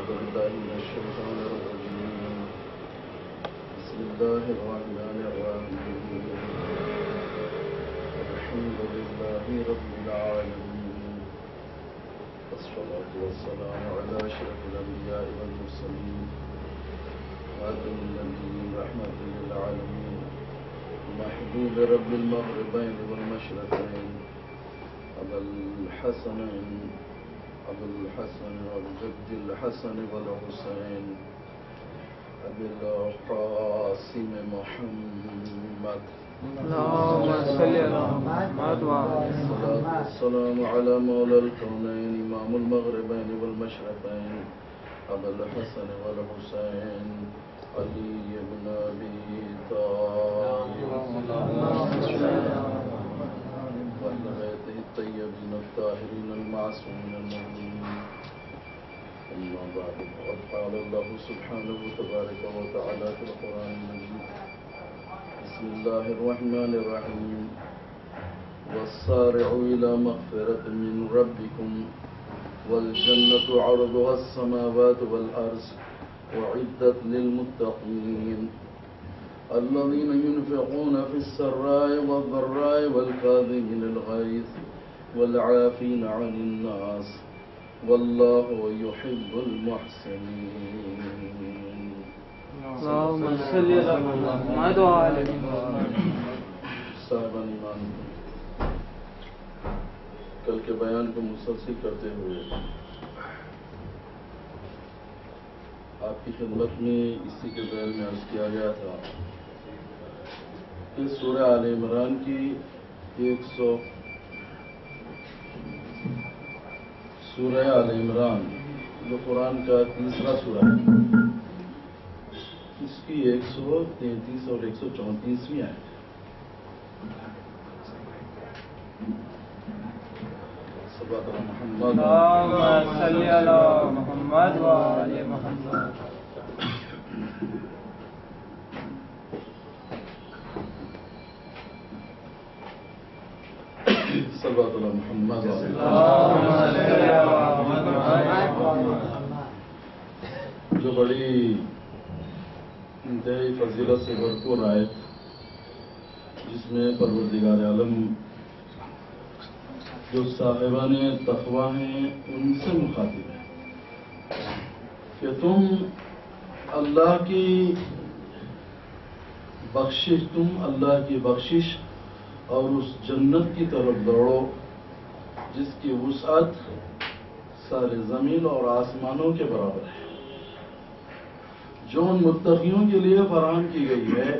أعوذ بالله من الشيطان الرجيم بسم الله الرحمن الرحيم الحمد لله رب العالمين والصلاة والسلام على أشرف الأنبياء والمرسلين خاتم النبيين رحمة للعالمين محبوب رب المغربين والمشرقين أبا الحسن والجد الحسن والحسين أبي القاسم محمد اللهم صل على محمد الصلاة والسلام على مولى الكونين إمام المغربين والمشرقين أبا الحسن والحسين علي بن أبي طالب وأهل بيته الطيبين الطاهرين المعصومين المؤمنين أما بعد فقد قال الله سبحانه تبارك وتعالى في القرآن المجيد بسم الله الرحمن الرحيم والسارعوا إلى مغفرة من ربكم والجنة عرضها السماوات والأرض وعدت للمتقين الذين ينفقون في السراء والضراء والكاظمين الغيظ والعافين عن الناس والله يحب المحسنين. اللهم صل على محمد وعلى آل محمد. صاحبان ایمان، کل کے بیان کو مسلسل کرتے ہوئے آپ کی خدمت میں اسی کے ذیل میں عرض کیا گیا تھا کہ سورہ آل عمران کی 100 سورہ آل عمران جو قرآن کا تیسرا سورہ ہے، اس کی 133 اور 134ویں آیت ہے. اللهم صل على محمد وعلى آل محمد. صلوات اللہ محمد جو بڑی انتہائی فضیلت سے بھرپور آیت، جس میں پروردگار عالم جو صاحبان تقویٰ ہیں ان سے مخاطب ہے کہ تم اللہ کی بخشش اور اس جنت کی طرف دوڑو جس کی وسعت سارے زمین اور آسمانوں کے برابر ہے، جو ان متقیوں کے لیے فراہم کی گئی ہے.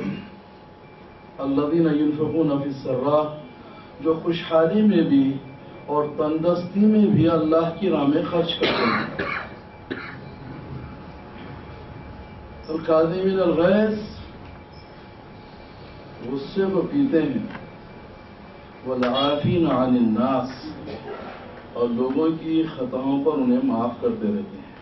الذین ينفقون فی السراء، جو خوشحالی میں بھی اور تندرستی میں بھی اللہ کی راہ میں خرچ کرتے ہیں. الکاظمین الغیظ، غصے کو پیتے ہیں. والعافین عن الناس، اور لوگوں کی خطاؤں پر انہیں معاف کرتے رہتے ہیں.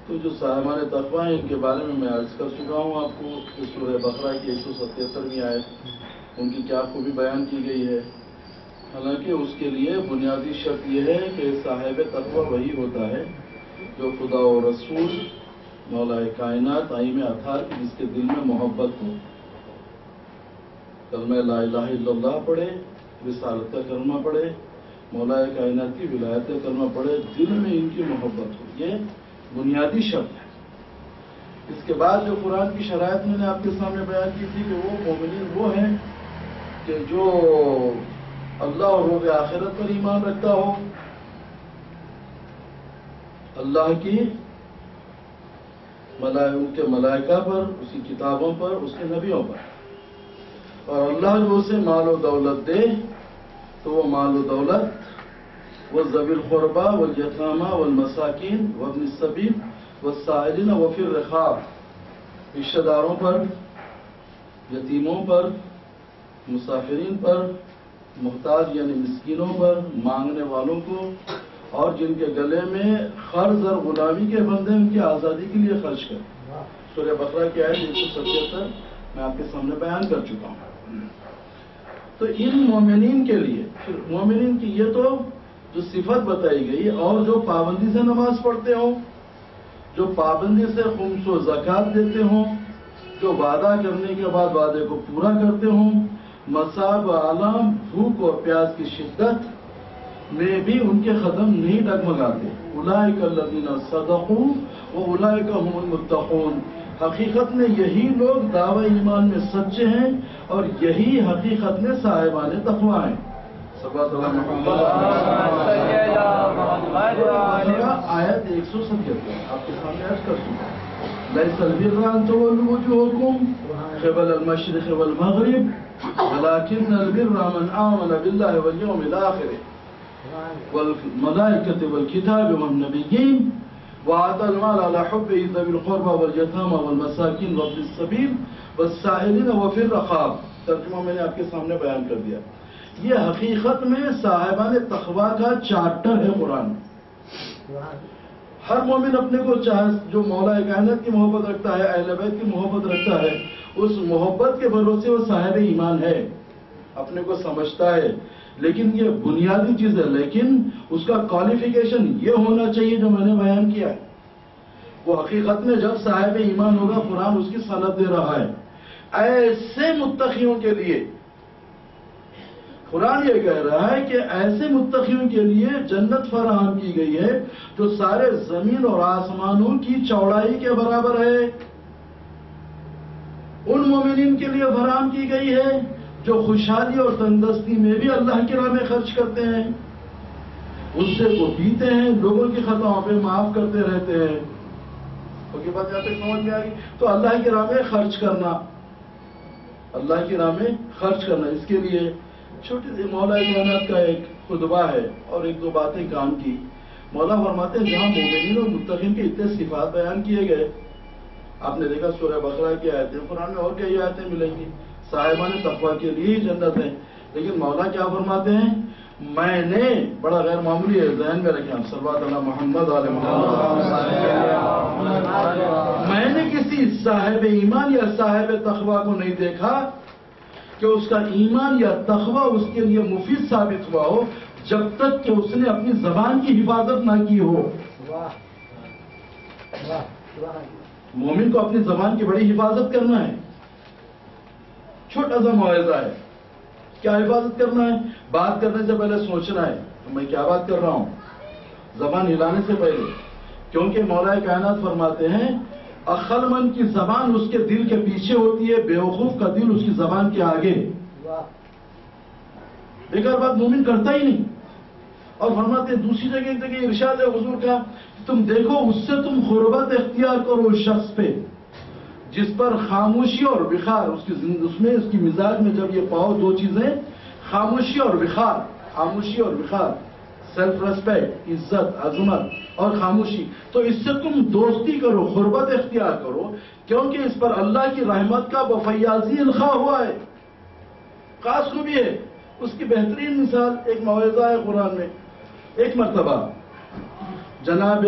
تو جو صاحبان تقویٰ ہیں ان کے بارے میں عرض کر چکا ہوں آپ کو کہ سورہ بقرہ کی 177ویں آیت ان کی کیا خوبی بیان کی گئی ہے. حالانکہ اس کے لیے بنیادی شرط یہ ہے کہ صاحب تقویٰ وہی ہوتا ہے جو خدا و رسول مولا کائنات آئین اطہار کی جس کے دل میں محبت ہو، کلمہ لا الہ الا اللہ پڑھے، رسالت کا کلمہ پڑھے، مولا کائنات کی ولایت کا کلمہ پڑھے، دل میں ان کی محبت ہو. یہ بنیادی شرط ہے. اس کے بعد جو قرآن کی شرائط میں نے آپ کے سامنے بیان کی تھی کہ وہ مومنین وہ ہیں کہ جو اللہ اور روز آخرت پر ایمان رکھتا ہو، اللہ کی ان کے ملائکہ پر، اس کی کتابوں پر، اس کے نبیوں پر، اور اللہ جو اسے مال و دولت دے تو وہ مال و دولت وہ ذوی القربى والیتامى والمساکین وابن السبیل والسائلین وفی الرقاب، رشتہ داروں پر، یتیموں پر، مسافرین پر، محتاج یعنی مسکینوں پر، مانگنے والوں کو، اور جن کے گلے میں قرض اور غلامی کے بندے ان کی آزادی کے لیے خرچ کریں. سورہ بقرہ کی آیت 177 میں آپ کے سامنے بیان کر چکا ہوں. تو ان مومنین کے لیے، مومنین کی یہ تو جو صفت بتائی گئی، اور جو پابندی سے نماز پڑھتے ہوں، جو پابندی سے خمس و زکوٰۃ دیتے ہوں، جو وعدہ کرنے کے بعد وعدے کو پورا کرتے ہوں، مصائب عالم بھوک اور پیاس کی شدت میں بھی ان کے قدم نہیں ڈگمگاتے۔ اولئک الذین صدقوا واولئک هم المتقون۔ حقیقت میں یہی لوگ دعوی ایمان میں سچے ہیں اور یہی حقیقت میں صاحبان تقوی ہیں۔ صلوات اللہ محمد آیت 177 آپ کے سامنے عرض کر چکا۔ لیس البر ان تولوا وجوہکم قبل المشرق والمغرب ولكن البر من آمن بالله واليوم الآخر والملائكة والكتاب والنبيين وآتى المال على حبه ذوي القربى واليتامى والمساكين وابن السبيل والسائلين وفي الرقاب۔ ترجمہ میں نے آپ کے سامنے بیان کر دیا۔ یہ حقیقت میں صاحبان تقوی کا چارٹر ہے قرآن۔ ہر مومن اپنے کو چاہے جو مولا کائنات کی محبت رکھتا ہے، اہل بیت کی محبت رکھتا ہے، اس محبت کے بھروسے وہ صاحب ایمان ہے، اپنے کو سمجھتا ہے، لیکن یہ بنیادی چیز ہے۔ لیکن اس کا کوالیفیکیشن یہ ہونا چاہیے جو میں نے بیان کیا ہے۔ وہ حقیقت میں جب صاحب ایمان ہوگا، قرآن اس کی سند دے رہا ہے ایسے متقیوں کے لیے۔ قرآن یہ کہہ رہا ہے کہ ایسے متقیوں کے لیے جنت فراہم کی گئی ہے جو سارے زمین اور آسمانوں کی چوڑائی کے برابر ہے۔ ان مومنین کے لیے فراہم کی گئی ہے جو خوشحالی اور تندرستی میں بھی اللہ کی راہ میں خرچ کرتے ہیں، اس سے وہ پیتے ہیں، لوگوں کی خطاؤں پہ معاف کرتے رہتے ہیں۔ تو بات یہاں تک سمجھ میں آ گئی؟ تو اللہ کی راہ میں خرچ کرنا، اللہ کی راہ میں خرچ کرنا، اس کے لیے چھوٹی سی مولا کائنات کا ایک خطبہ ہے اور ایک دو باتیں کام کی۔ مولا فرماتے ہیں جہاں مومنین اور متقین کے اتنے صفات بیان کیے گئے، آپ نے دیکھا سورہ بقرہ کی آیتیں، قرآن میں اور کئی آیتیں ملیں گی، صاحبان تقوی کے لیے ہی جنت ہے۔ لیکن مولا کیا فرماتے ہیں؟ میں نے، بڑا غیر معمولی ہے، ذہن میں رکھیں آپ، صلوات اللہ محمد علیہ محمد، میں نے کسی صاحب ایمان یا صاحب تقوی کو نہیں دیکھا کہ اس کا ایمان یا تقوی اس کے لیے مفید ثابت ہوا ہو جب تک کہ اس نے اپنی زبان کی حفاظت نہ کی ہو۔ مومن کو اپنی زبان کی بڑی حفاظت کرنا ہے۔ چھوٹا سا موعظہ ہے، کیا حفاظت کرنا ہے؟ بات کرنے سے پہلے سوچنا ہے میں کیا بات کر رہا ہوں، زبان ہلانے سے پہلے، کیونکہ مولا کائنات فرماتے ہیں عقل مند کی زبان اس کے دل کے پیچھے ہوتی ہے، بیوقوف کا دل اس کی زبان کے آگے۔ بیکار بات مومن کرتا ہی نہیں۔ اور فرماتے ہیں دوسری جگہ ایک جگہ ارشاد ہے حضور کا، تم دیکھو اس سے تم قربت اختیار کرو اس شخص پہ جس پر خاموشی اور وقار، اس میں اس کی مزاج میں جب یہ پاؤ دو چیزیں، خاموشی اور وقار، خاموشی اور وقار، سیلف ریسپیکٹ، عزت، عظمت اور خاموشی، تو اس سے تم دوستی کرو، قربت اختیار کرو، کیونکہ اس پر اللہ کی رحمت کا بفیاضی القاء ہوا ہے، خاص خوبی ہے۔ اس کی بہترین مثال ایک موعظہ ہے قرآن میں۔ ایک مرتبہ جناب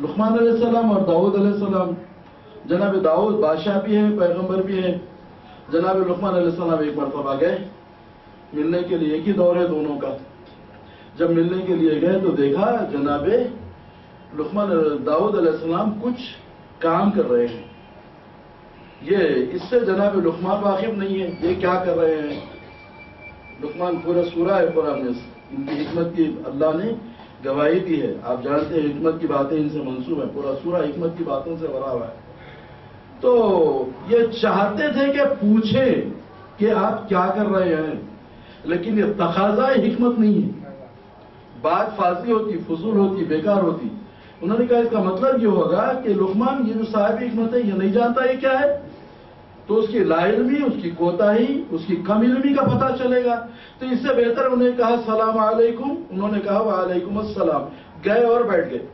لقمان علیہ السلام اور داؤد علیہ السلام، جناب داؤد بادشاہ بھی ہے، پیغمبر بھی ہے، جناب لقمان علیہ السلام ایک مرتبہ گئے ملنے کے لیے، ایک ہی دور ہے دونوں کا۔ جب ملنے کے لیے گئے تو دیکھا جناب داؤد علیہ السلام کچھ کام کر رہے ہیں، یہ اس سے جناب لقمان واقف نہیں ہے یہ کیا کر رہے ہیں۔ لقمان پورا سورہ ہے قرآن میں، ان کی حکمت کی اللہ نے گواہی دی ہے، آپ جانتے ہیں حکمت کی باتیں ان سے منسوب ہیں، پورا سورہ حکمت کی باتوں سے بھرا ہوا ہے۔ تو یہ چاہتے تھے کہ پوچھیں کہ آپ کیا کر رہے ہیں، لیکن یہ تقاضا حکمت نہیں ہے، بات فاضی ہوتی، فضول ہوتی، بیکار ہوتی۔ انہوں نے کہا اس کا مطلب یہ ہوگا کہ لقمان یہ جو صاحب حکمت ہے یہ نہیں جانتا یہ کیا ہے، تو اس کی لا علمی، اس کی کوتاہی، اس کی کم علمی کا پتہ چلے گا۔ تو اس سے بہتر انہوں نے کہا السلام علیکم، انہوں نے کہا وعلیکم السلام، گئے اور بیٹھ گئے۔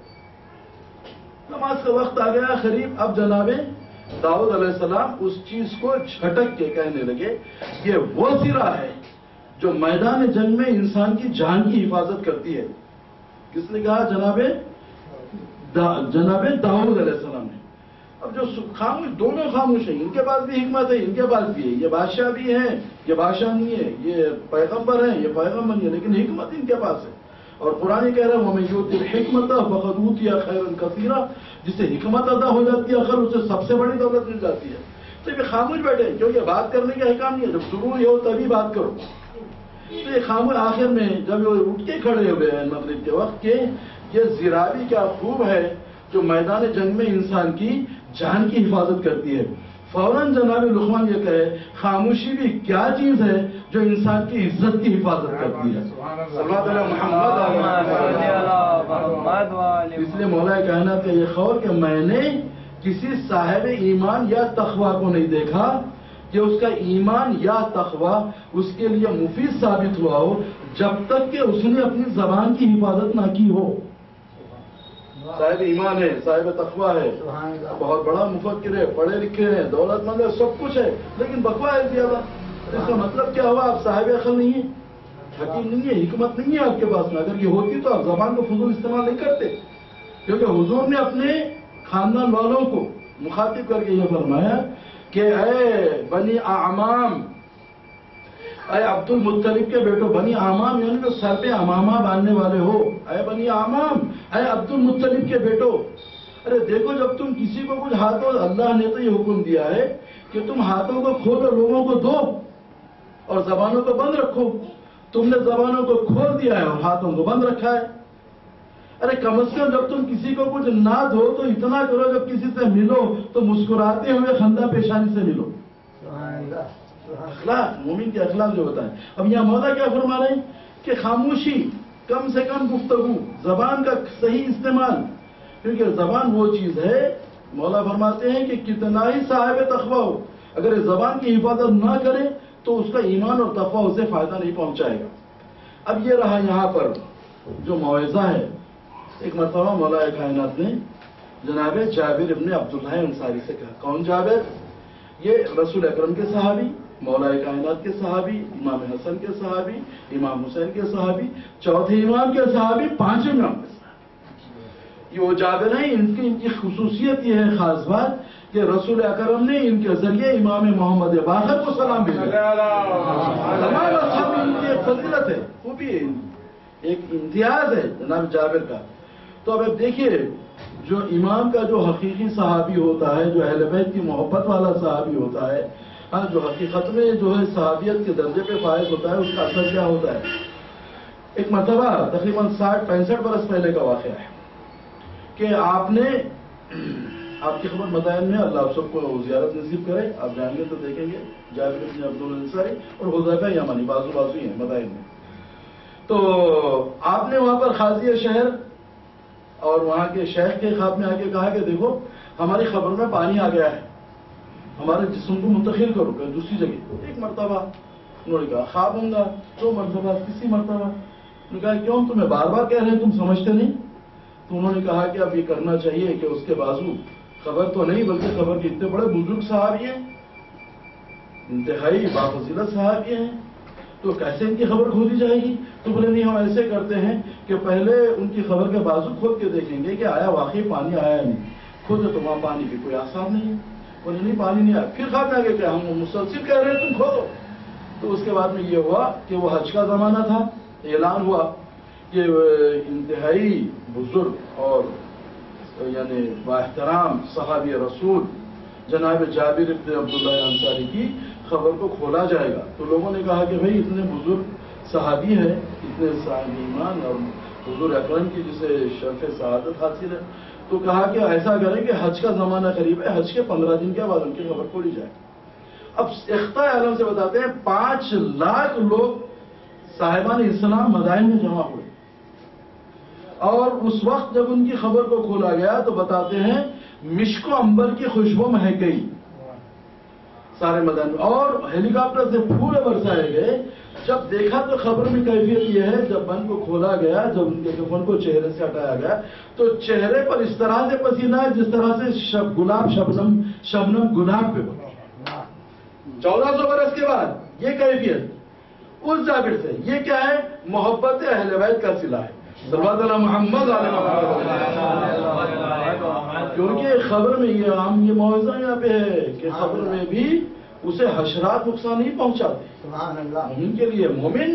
نماز کا وقت آ گیا قریب، اب جناب داؤد علیہ السلام اس چیز کو جھٹک کے کہنے لگے یہ وہ سرا ہے جو میدان جنگ میں انسان کی جان کی حفاظت کرتی ہے۔ کس نے کہا؟ جناب داؤد علیہ السلام نے۔ اب اب جو خاموش، دونوں خاموش ہیں، ان کے پاس بھی حکمت ہے، ان کے پاس بھی ہے، یہ بادشاہ بھی ہیں، یہ بادشاہ نہیں ہے، یہ پیغمبر ہیں، یہ پیغمبر نہیں ہے، لیکن حکمت ان کے پاس ہے۔ اور قرآن کہہ رہا ہے وَمَن يُؤْتِ الْحِكْمَةَ فَقَدْ أُوتِيَ خَيْرًا كَثِيرًا، جسے حکمت عطا ہو جاتی ہے خیر اسے سب سے بڑی دولت مل جاتی ہے۔ تو یہ خاموش بیٹھے کیونکہ بات کرنے کا حکام نہیں ہے، جب ضروری ہو تبھی بات کرو۔ تو یہ خاموش آخر میں جب وہ اٹھ کے کھڑے ہوئے ہیں مغرب کے وقت کہ یہ زرابی کیا خوب ہے جو میدان جنگ میں انسان کی جان کی حفاظت کرتی ہے۔ فوراً جناب لقمان یہ کہے خاموشی بھی کیا چیز ہے جو انسان کی عزت کی حفاظت کرتی ہے۔ صلی اللہ علیہ محمد۔ اس لیے مولا کائنات کا یہ قول کہ میں نے کسی صاحب ایمان یا تقوی کو نہیں دیکھا کہ اس کا ایمان یا تقوی اس کے لیے مفید ثابت ہوا ہو جب تک کہ اس نے اپنی زبان کی حفاظت نہ کی ہو۔ صاحب ایمان ہے، صاحب تقوی ہے، بہت بڑا مفکر ہے، پڑھے لکھے ہیں، دولت مند ہے، سب کچھ ہے، لیکن بکوا ہے زیادہ۔ اس کا مطلب کیا ہوا؟ آپ صاحب عقل نہیں ہے، حکیم نہیں ہے، حکمت نہیں ہے آپ کے پاس میں۔ اگر یہ ہوتی تو آپ زبان کو فضول استعمال نہیں کرتے، کیونکہ حضور نے اپنے خاندان والوں کو مخاطب کر کے یہ فرمایا کہ اے بنی اعمام، اے عبد المطلب کے بیٹو، بنی اعمام یعنی جو سر پہ امامہ باندھنے والے ہو، اے بنی اعمام، اے عبد المطلب کے بیٹو، ارے دیکھو جب تم کسی کو کچھ ہاتھوں، اللہ نے تو یہ حکم دیا ہے کہ تم ہاتھوں کو کھولو، لوگوں کو دو اور زبانوں کو بند رکھو۔ تم نے زبانوں کو کھول دیا ہے اور ہاتھوں کو بند رکھا ہے۔ ارے کم از کم جب تم کسی کو کچھ نہ دو تو اتنا کرو جب کسی سے ملو تو مسکراتے ہوئے خندہ پیشانی سے ملو۔ اخلاق، مومن کے اخلاق جو ہوتا ہے۔ اب یہاں مولا کیا فرما رہے ہیں کہ خاموشی، کم سے کم گفتگو، زبان کا صحیح استعمال، کیونکہ زبان وہ چیز ہے، مولا فرماتے ہیں کہ کتنا ہی صاحب تقوی ہو، اگر یہ زبان کی حفاظت نہ کرے تو اس کا ایمان اور تقوی اسے فائدہ نہیں پہنچائے گا۔ اب یہ رہا یہاں پر جو موعظہ ہے، ایک مرتبہ مولا کائنات نے جناب جابر ابن عبداللہ انصاری سے کہا۔ کون جابر؟ یہ رسول اکرم کے صحابی، مولا کائنات کے صحابی، امام حسن کے صحابی، امام حسین کے صحابی، چوتھے امام کے صحابی، پانچویں امام کے صحابی، یہ وہ جابر ہیں۔ ان کی خصوصیت یہ ہے، خاص بات کہ رسول اکرم نے ان کے ذریعے امام محمد باقر کو سلام بھیجا۔ تمام اصحاب ان کی ایک فضیلت ہے، وہ بھی ایک امتیاز ہے جناب جابر کا۔ تو اب دیکھیے جو امام کا جو حقیقی صحابی ہوتا ہے، جو اہل بیت کی محبت والا صحابی ہوتا ہے، ہاں، جو حقیقت میں جو ہے صحابیت کے درجے پہ فائز ہوتا ہے، اس کا اثر کیا ہوتا ہے؟ ایک مرتبہ تقریباً 60-65 برس پہلے کا واقعہ ہے کہ آپ نے، آپ کی خبر مدائن میں، اللہ آپ سب کو زیارت نصیب کرے، آپ جائیں گے تو دیکھیں گے جابر بن عبداللہ الانصاری اور حذیفہ یمانی بازو بازو ہی ہیں مدائن میں۔ تو آپ نے وہاں پر قاضی شہر اور وہاں کے شیخ کے خواب میں آ کے کہا کہ دیکھو ہماری خبر میں پانی آ گیا ہے، ہمارے جسم کو منتقل کرو کہ دوسری جگہ۔ ایک مرتبہ انہوں نے کہا خواب ہوں گا، 2 مرتبہ، تیسری مرتبہ۔ انہوں نے کہا کیوں تمہیں بار بار کہہ رہے ہیں، تم سمجھتے نہیں؟ تو انہوں نے کہا کہ اب یہ کرنا چاہیے کہ اس کے بازو خبر تو نہیں بلکہ خبر کے اتنے بڑے بزرگ صحابی ہیں، انتہائی بافضیلت صحابی ہیں، تو کیسے ان کی خبر کھودی جائے گی؟ تو بولے نہیں، ہم ایسے کرتے ہیں کہ پہلے ان کی خبر کے بازو کھود کے دیکھیں گے کہ آیا واقعی پانی آیا نہیں، خود تو وہاں پانی کی کوئی آثار نہیں ہے۔ بولے نہیں پانی نہیں آیا، پھر خواب میں آگے کہ ہم مسلسل کہہ رہے ہیں تم کھودو۔ تو اس کے بعد میں یہ ہوا کہ وہ حج کا زمانہ تھا، اعلان ہوا کہ انتہائی بزرگ اور یعنی با احترام صحابی رسول جناب جابر بن عبداللہ انصاری کی خبر کو کھولا جائے گا۔ تو لوگوں نے کہا کہ بھئی اتنے بزرگ صحابی ہے، اتنے صاحب ایمان اور حضور اکرم کی جسے شرف سعادت حاصل ہے، تو کہا کہ ایسا کریں کہ حج کا زمانہ قریب ہے، حج کے 15 دن کے بعد ان کی خبر کھولی جائے۔ اب اخطاء عالم سے بتاتے ہیں 5 لاکھ لوگ صاحبان اسلام مدائن میں جمع ہوئے، اور اس وقت جب ان کی خبر کو کھولا گیا تو بتاتے ہیں مشک و عنبر کی خوشبو مہک گئی سارے میدان میں، اور ہیلی کاپٹر سے پھول برسائے گئے۔ جب دیکھا تو خبر میں کیفیت یہ ہے، جب بند کو کھولا گیا، جب ان کے کفن کو چہرے سے ہٹایا گیا تو چہرے پر اس طرح سے پسینہ ہے جس طرح سے گلاب شبنم گلاب پہ پڑا۔ 1400 برس کے بعد یہ کیفیت اس جابر سے، یہ کیا ہے؟ محبت اہل بیت کا صلہ ہے. صلوات علی محمد علیہ محمد. کیونکہ خبر میں یہ عام یہ موعظہ یہاں پہ ہے کہ خبر میں بھی اسے حشرات نقصان نہیں پہنچاتے. سبحان اللہ. مومن کے لیے مومن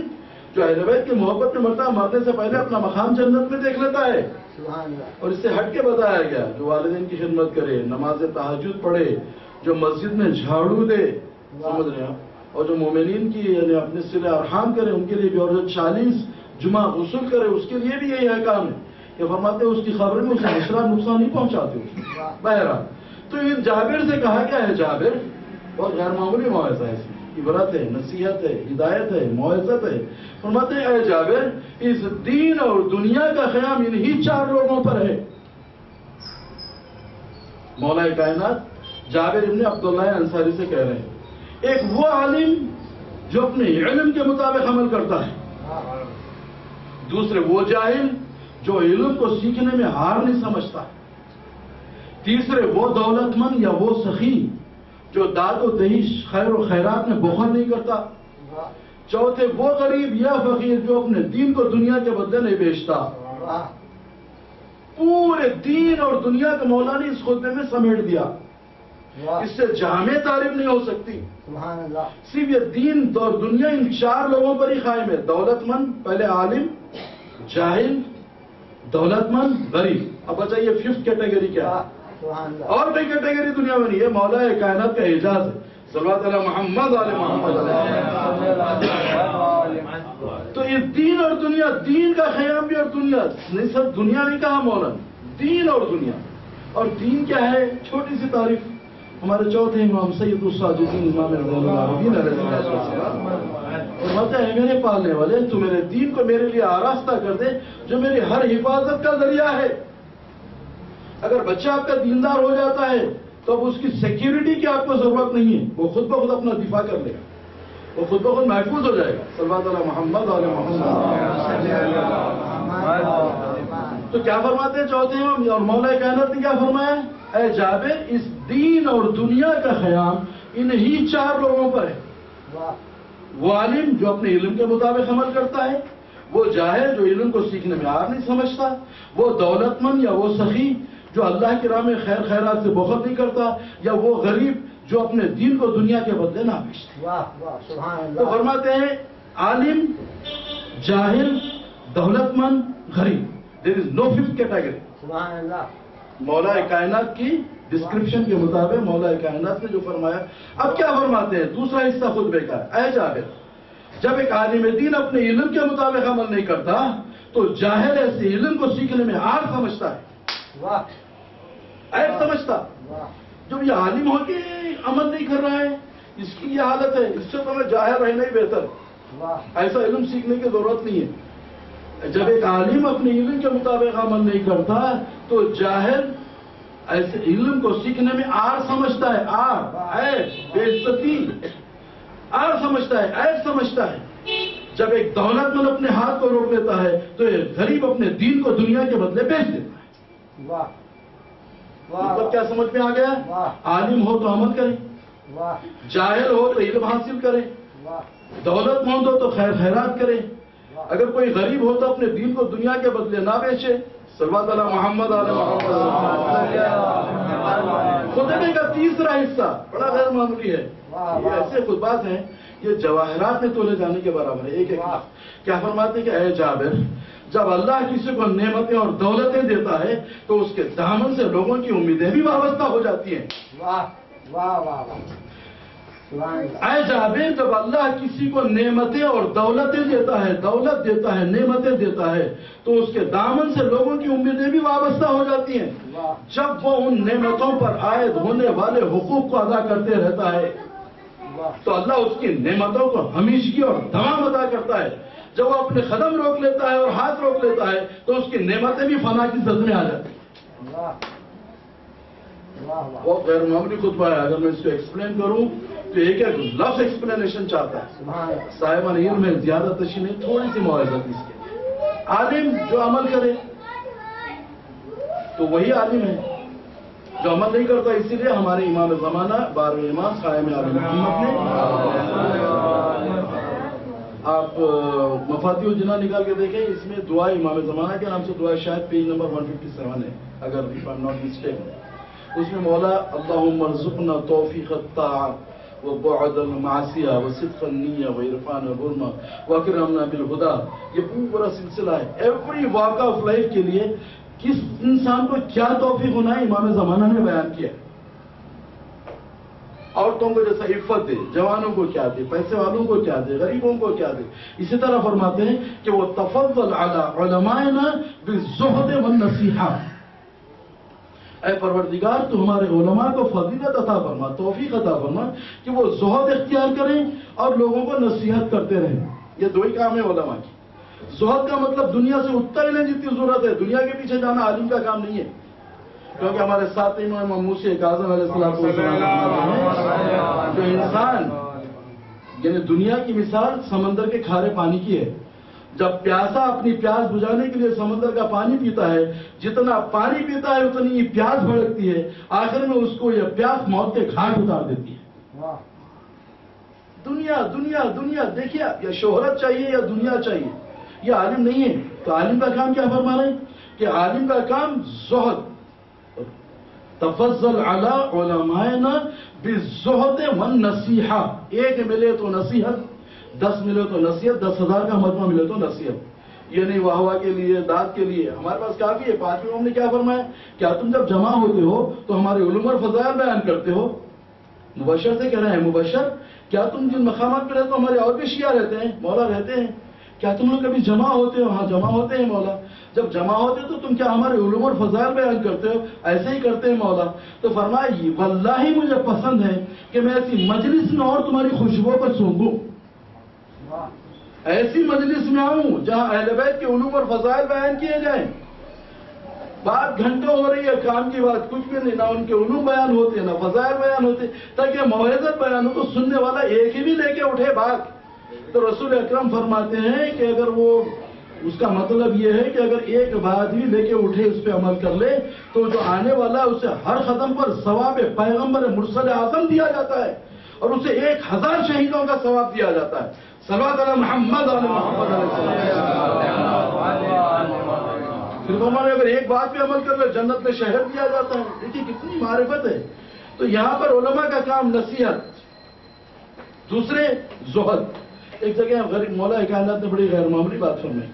جو اہل بیت کی محبت میں مرتا ہے مرنے سے پہلے اپنا مقام جنت میں دیکھ لیتا ہے. سبحان اللہ. اور اس سے ہٹ کے بتایا گیا جو والدین کی خدمت کرے, نماز تہجد پڑھے, جو مسجد میں جھاڑو دے, سمجھ رہے ہیں آپ, اور جو مومنین کی یعنی اپنے صلہ ارحام کرے ان کے لیے بھی, اور جو 40 جمعہ غسل کرے اس کے لیے بھی یہی احکام ہے کہ فرماتے ہیں اس کی خبر میں اسے حشرات نقصان نہیں پہنچاتے. بہرحال تو ان جابر سے کہا کیا ہے, جابر بہت غیر معمولی موعظہ ہے, عبرت ہے, نصیحت ہے, ہدایت ہے, موعظت ہے. فرماتے ہیں اے جابر اس دین اور دنیا کا قیام انہی 4 لوگوں پر ہے. مولا کائنات جابر ابن عبداللہ انصاری سے کہہ رہے ہیں, ایک وہ عالم جو اپنے علم کے مطابق عمل کرتا ہے, دوسرے وہ جاہل جو علم کو سیکھنے میں ہار نہیں سمجھتا, تیسرے وہ دولت مند یا وہ سخی جو داد و دہیش خیر و خیرات میں بخل نہیں کرتا, چوتھے وہ غریب یا فقیر جو اپنے دین کو دنیا کے بدلے نہیں بیچتا. پورے دین اور دنیا کا مولا نے اس خطبے میں سمیٹ دیا. اس سے جامع تعریف نہیں ہو سکتی. سبحان اللہ. صرف یہ دین اور دنیا ان 4 لوگوں پر ہی قائم ہے. دولت مند, پہلے عالم, جاہل, دولت مند, غریب. اب بتائیے 5th کیٹیگری کیا ہے؟ سبحان اللہ. اور کوئی کیٹیگری دنیا میں نہیں ہے. مولا کائنات کا اعجاز ہے. صلوات علی محمد علیہ محمد. تو یہ دین اور دنیا, دین کا قیام بھی اور دنیا نہیں, سب دنیا نہیں کہا مولا, دین اور دنیا. اور دین کیا ہے, چھوٹی سی تعریف. ہمارے چوتھے امام سید الساجدین امام رضوان العابدین علیہ السلام فرماتے ہیں میرے پالنے والے تو میرے دین کو میرے لیے آراستہ کر دے جو میری ہر حفاظت کا ذریعہ ہے. اگر بچہ آپ کا دیندار ہو جاتا ہے تو اب اس کی سیکیورٹی کی آپ کو ضرورت نہیں ہے, وہ خود بخود اپنا دفاع کر لے گا, وہ خود بخود محفوظ ہو جائے گا. صلوات علی محمد علیہ محمد. تو کیا فرماتے ہیں چوتھے امام اور مولا کائنات نے کیا فرمایا, اے جابر اس دین اور دنیا کا قیام انہی 4 لوگوں پر ہے. وہ عالم جو اپنے علم کے مطابق عمل کرتا ہے, وہ جاہل جو علم کو سیکھنے میں آر نہیں سمجھتا, وہ دولت مند یا وہ سخی جو اللہ کی راہ میں خیر خیرات سے بخل نہیں کرتا, یا وہ غریب جو اپنے دین کو دنیا کے بدلے نہ بیچتا. تو فرماتے ہیں عالم, جاہل, دولت مند, غریب. دیر از نو 5th کیٹیگری. سبحان اللہ. مولا کائنات کی ڈسکرپشن کے مطابق مولا کائنات نے جو فرمایا. اب کیا فرماتے ہیں دوسرا حصہ خطبے کا, اے جابر جب ایک عالم دین اپنے علم کے مطابق عمل نہیں کرتا تو جاہل ایسے علم کو سیکھنے میں آر سمجھتا ہے, عیب سمجھتا. جب یہ عالم ہو کے عمل نہیں کر رہا ہے, اس کی یہ حالت ہے, اس سے تو میں جاہل رہنا ہی بہتر. ایسا علم سیکھنے کی ضرورت نہیں ہے. جب ایک عالم اپنے علم کے مطابق عمل نہیں کرتا تو جاہل ایسے علم کو سیکھنے میں آر سمجھتا ہے, آر عیب, بے عزتی, آر سمجھتا ہے, عیب سمجھتا ہے. جب ایک دولت مند اپنے ہاتھ کو روک لیتا ہے تو ایک غریب اپنے دین کو دنیا کے بدلے بیچ دیتا ہے. مطلب کیا سمجھ میں آ گیا؟ عالم ہو تو عمل کرے, جاہل ہو تو علم حاصل کرے, دولت مند ہو تو خیر خیرات کرے, اگر کوئی غریب ہو تو اپنے دین کو دنیا کے بدلے نہ بیچے. صلوات علی محمد علیہ محمد. خطبے کا تیسرا حصہ بڑا غیر معمولی ہے. یہ ایسے خطبات ہیں یہ جواہرات میں تولے جانے کے برابر ہے. ایک کیا فرماتے ہیں کہ اے جابر جب اللہ کسی کو نعمتیں اور دولتیں دیتا ہے تو اس کے دامن سے لوگوں کی امیدیں بھی وابستہ ہو جاتی ہیں. اے جابر جب اللہ کسی کو نعمتیں اور دولتیں دیتا ہے, دولت دیتا ہے, نعمتیں دیتا ہے تو اس کے دامن سے لوگوں کی امیدیں بھی وابستہ ہو جاتی ہیں. جب وہ ان نعمتوں پر عائد ہونے والے حقوق کو ادا کرتے رہتا ہے تو اللہ اس کی نعمتوں کو ہمیشگی اور دوام ادا کرتا ہے. جب وہ اپنے قدم روک لیتا ہے اور ہاتھ روک لیتا ہے تو اس کی نعمتیں بھی فنا کی زد میں آ جاتی ہیں. بہت غیر معمولی خطبہ ہے. اگر میں اس کو ایکسپلین کروں تو ایک لفظ ایکسپلینیشن چاہتا ہے. صاحبان علم میں زیادہ تشریح نہیں, تھوڑی سی معاوضت اس کے. عالم جو عمل کرے تو وہی عالم ہے, جو عمل نہیں کرتا. اسی لیے ہمارے امام زمانہ 12ویں امام قائم عالم محمد نے آپ مفاتیح الجنان نکال کے دیکھیں، اس میں دعا امام زمانہ کے نام سے دعا شاید پیج نمبر 157 ہے اگر if I'm not mistaken. اس میں مولا اللہم ارزقنا توفیق الطاعة وبعد المعصیہ وصدق النیہ وعرفان الحرمہ واکرمنا بالہدی، یہ پورا سلسلہ ہے. ایوری واقع آف لائف کے لیے کس انسان کو کیا توفیق ہونا ہے امام زمانہ نے بیان کیا. عورتوں کو جیسا عفت دے، جوانوں کو کیا دے، پیسے والوں کو کیا دے، غریبوں کو کیا دے. اسی طرح فرماتے ہیں کہ وہ تفضل علی علمائنا بالزہد والنصیحہ، اے پروردگار تو ہمارے علماء کو فضیلت عطا فرما، توفیق عطا فرما کہ وہ زہد اختیار کریں اور لوگوں کو نصیحت کرتے رہیں. یہ دو ہی کام ہے علماء کی. زہد کا مطلب دنیا سے اتنا ہی نہیں جتنی ضرورت ہے، دنیا کے پیچھے جانا عالم کا کام نہیں ہے. کیونکہ ہمارے ساتھ امام موسی کاظم علیہ السلام جو انسان یعنی دنیا کی مثال سمندر کے کھارے پانی کی ہے. جب پیاسا اپنی پیاس بجھانے کے لیے سمندر کا پانی پیتا ہے، جتنا پانی پیتا ہے اتنی ہی پیاس بھڑکتی ہے، آخر میں اس کو یہ پیاس موت کے گھاٹ اتار دیتی ہے. دنیا دنیا دنیا دیکھیے، یا شہرت چاہیے یا دنیا چاہیے، یہ عالم نہیں ہے. تو عالم کا کام کیا فرما رہے ہیں کہ عالم کا کام زہد، تفضل علی علمائنا بالزہد والنصیحہ. ایک ملے تو نصیحت، 10 ملے تو نصیحت، 10,000 کا مجمع ملے تو نصیحت. یہ نہیں واہ واہ کے لیے، داد کے لیے، ہمارے پاس کافی ہے. 5ویں امام نے کیا فرمایا؟ کیا تم جب جمع ہوتے ہو تو ہمارے علوم اور فضائل بیان کرتے ہو؟ مبشر سے کہہ رہے ہیں، مبشر کیا تم جن مقامات پہ رہتے ہو، ہمارے اور بھی شیعہ رہتے ہیں، مولا رہتے ہیں، کیا تم لوگ کبھی جمع ہوتے ہو؟ ہاں جمع ہوتے ہیں مولا. جب جمع ہوتے تو تم کیا ہمارے علوم اور فضائل بیان کرتے ہو؟ ایسے ہی کرتے ہیں مولا. تو فرمایا واللہ مجھے پسند ہے کہ میں ایسی مجلس میں اور تمہاری خوشبو کو سونگوں، ایسی مجلس میں آؤں جہاں اہل بیت کے علوم اور فضائل بیان کیے جائیں. بات گھنٹوں ہو رہی ہے، کام کی بات کچھ بھی نہیں، نہ ان کے علوم بیان ہوتے نہ فضائل بیان ہوتے، تاکہ موعظت بیان ہو تو سننے والا ایک ہی بھی لے کے اٹھے بات. تو رسول اکرم فرماتے ہیں کہ اگر وہ اس کا مطلب یہ ہے کہ اگر ایک بات بھی لے کے اٹھے، اس پہ عمل کر لے، تو جو آنے والا ہے اسے ہر قدم پر ثواب پیغمبر مرسل اعظم دیا جاتا ہے اور اسے 1000 شہیدوں کا ثواب دیا جاتا ہے. صلوات علی محمد علی محمد علیہ السلام. پھر ہمارے اگر ایک بات پہ عمل کر لے جنت میں شہر دیا جاتا ہے. دیکھیے کتنی معرفت ہے. تو یہاں پر علماء کا کام نصیحت، دوسرے زہد. ایک جگہ غریب مولا کائنات نے بڑی غیر معمولی بات فرمائی.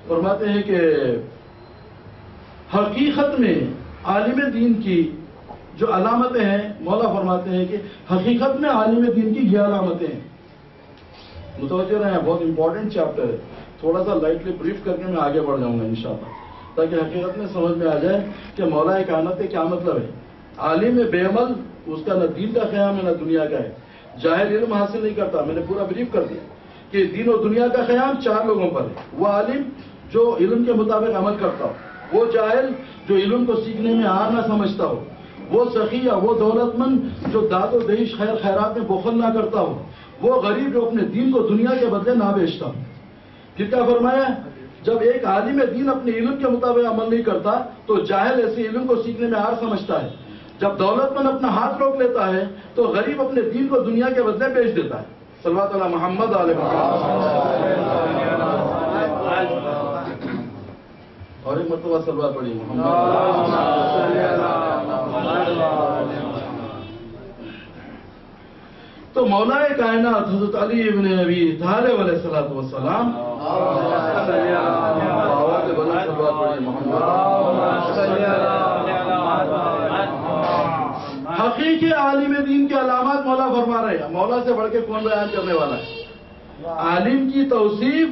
فرماتے ہیں کہ حقیقت میں عالم دین کی جو علامتیں ہیں، مولا فرماتے ہیں کہ حقیقت میں عالم دین کی یہ علامتیں ہیں. متوجہ رہے ہیں، بہت امپورٹنٹ چیپٹر ہے. تھوڑا سا لائٹلی بریف کر کے میں آگے بڑھ جاؤں گا انشاءاللہ، تاکہ حقیقت میں سمجھ میں آ جائے کہ مولا کائنات کیا مطلب ہے. عالم بے عمل اس کا نہ دین کا قیام ہے نہ دنیا کا ہے. جاہل علم حاصل نہیں کرتا. میں نے پورا بریف کر دیا کہ دین و دنیا کا قیام 4 لوگوں پر ہے. وہ عالم جو علم کے مطابق عمل کرتا ہو، وہ جاہل جو علم کو سیکھنے میں ہار نہ سمجھتا ہو، وہ سخی وہ دولت مند جو داد و دہش خیر خیرات میں بخل نہ کرتا ہو، وہ غریب جو اپنے دین کو دنیا کے بدلے نہ بیچتا ہو. پھر کیا فرمایا؟ جب ایک عالم دین اپنے علم کے مطابق عمل نہیں کرتا تو جاہل ایسے علم کو سیکھنے میں ہار سمجھتا ہے. جب دولت مند اپنا ہاتھ روک لیتا ہے تو غریب اپنے دین کو دنیا کے بدلے بیچ دیتا ہے. صلوات علی محمد علیہ اور ایک مرتبہ صلوات پڑھی محمد. تو مولا کائنات حضرت علی ابن ابی طالب علیہ الصلوۃ والسلام حقیقی عالم دین کے علامات مولا فرما رہے ہیں. مولا سے بڑھ کے کون بیان کرنے والا ہے؟ عالم کی توصیف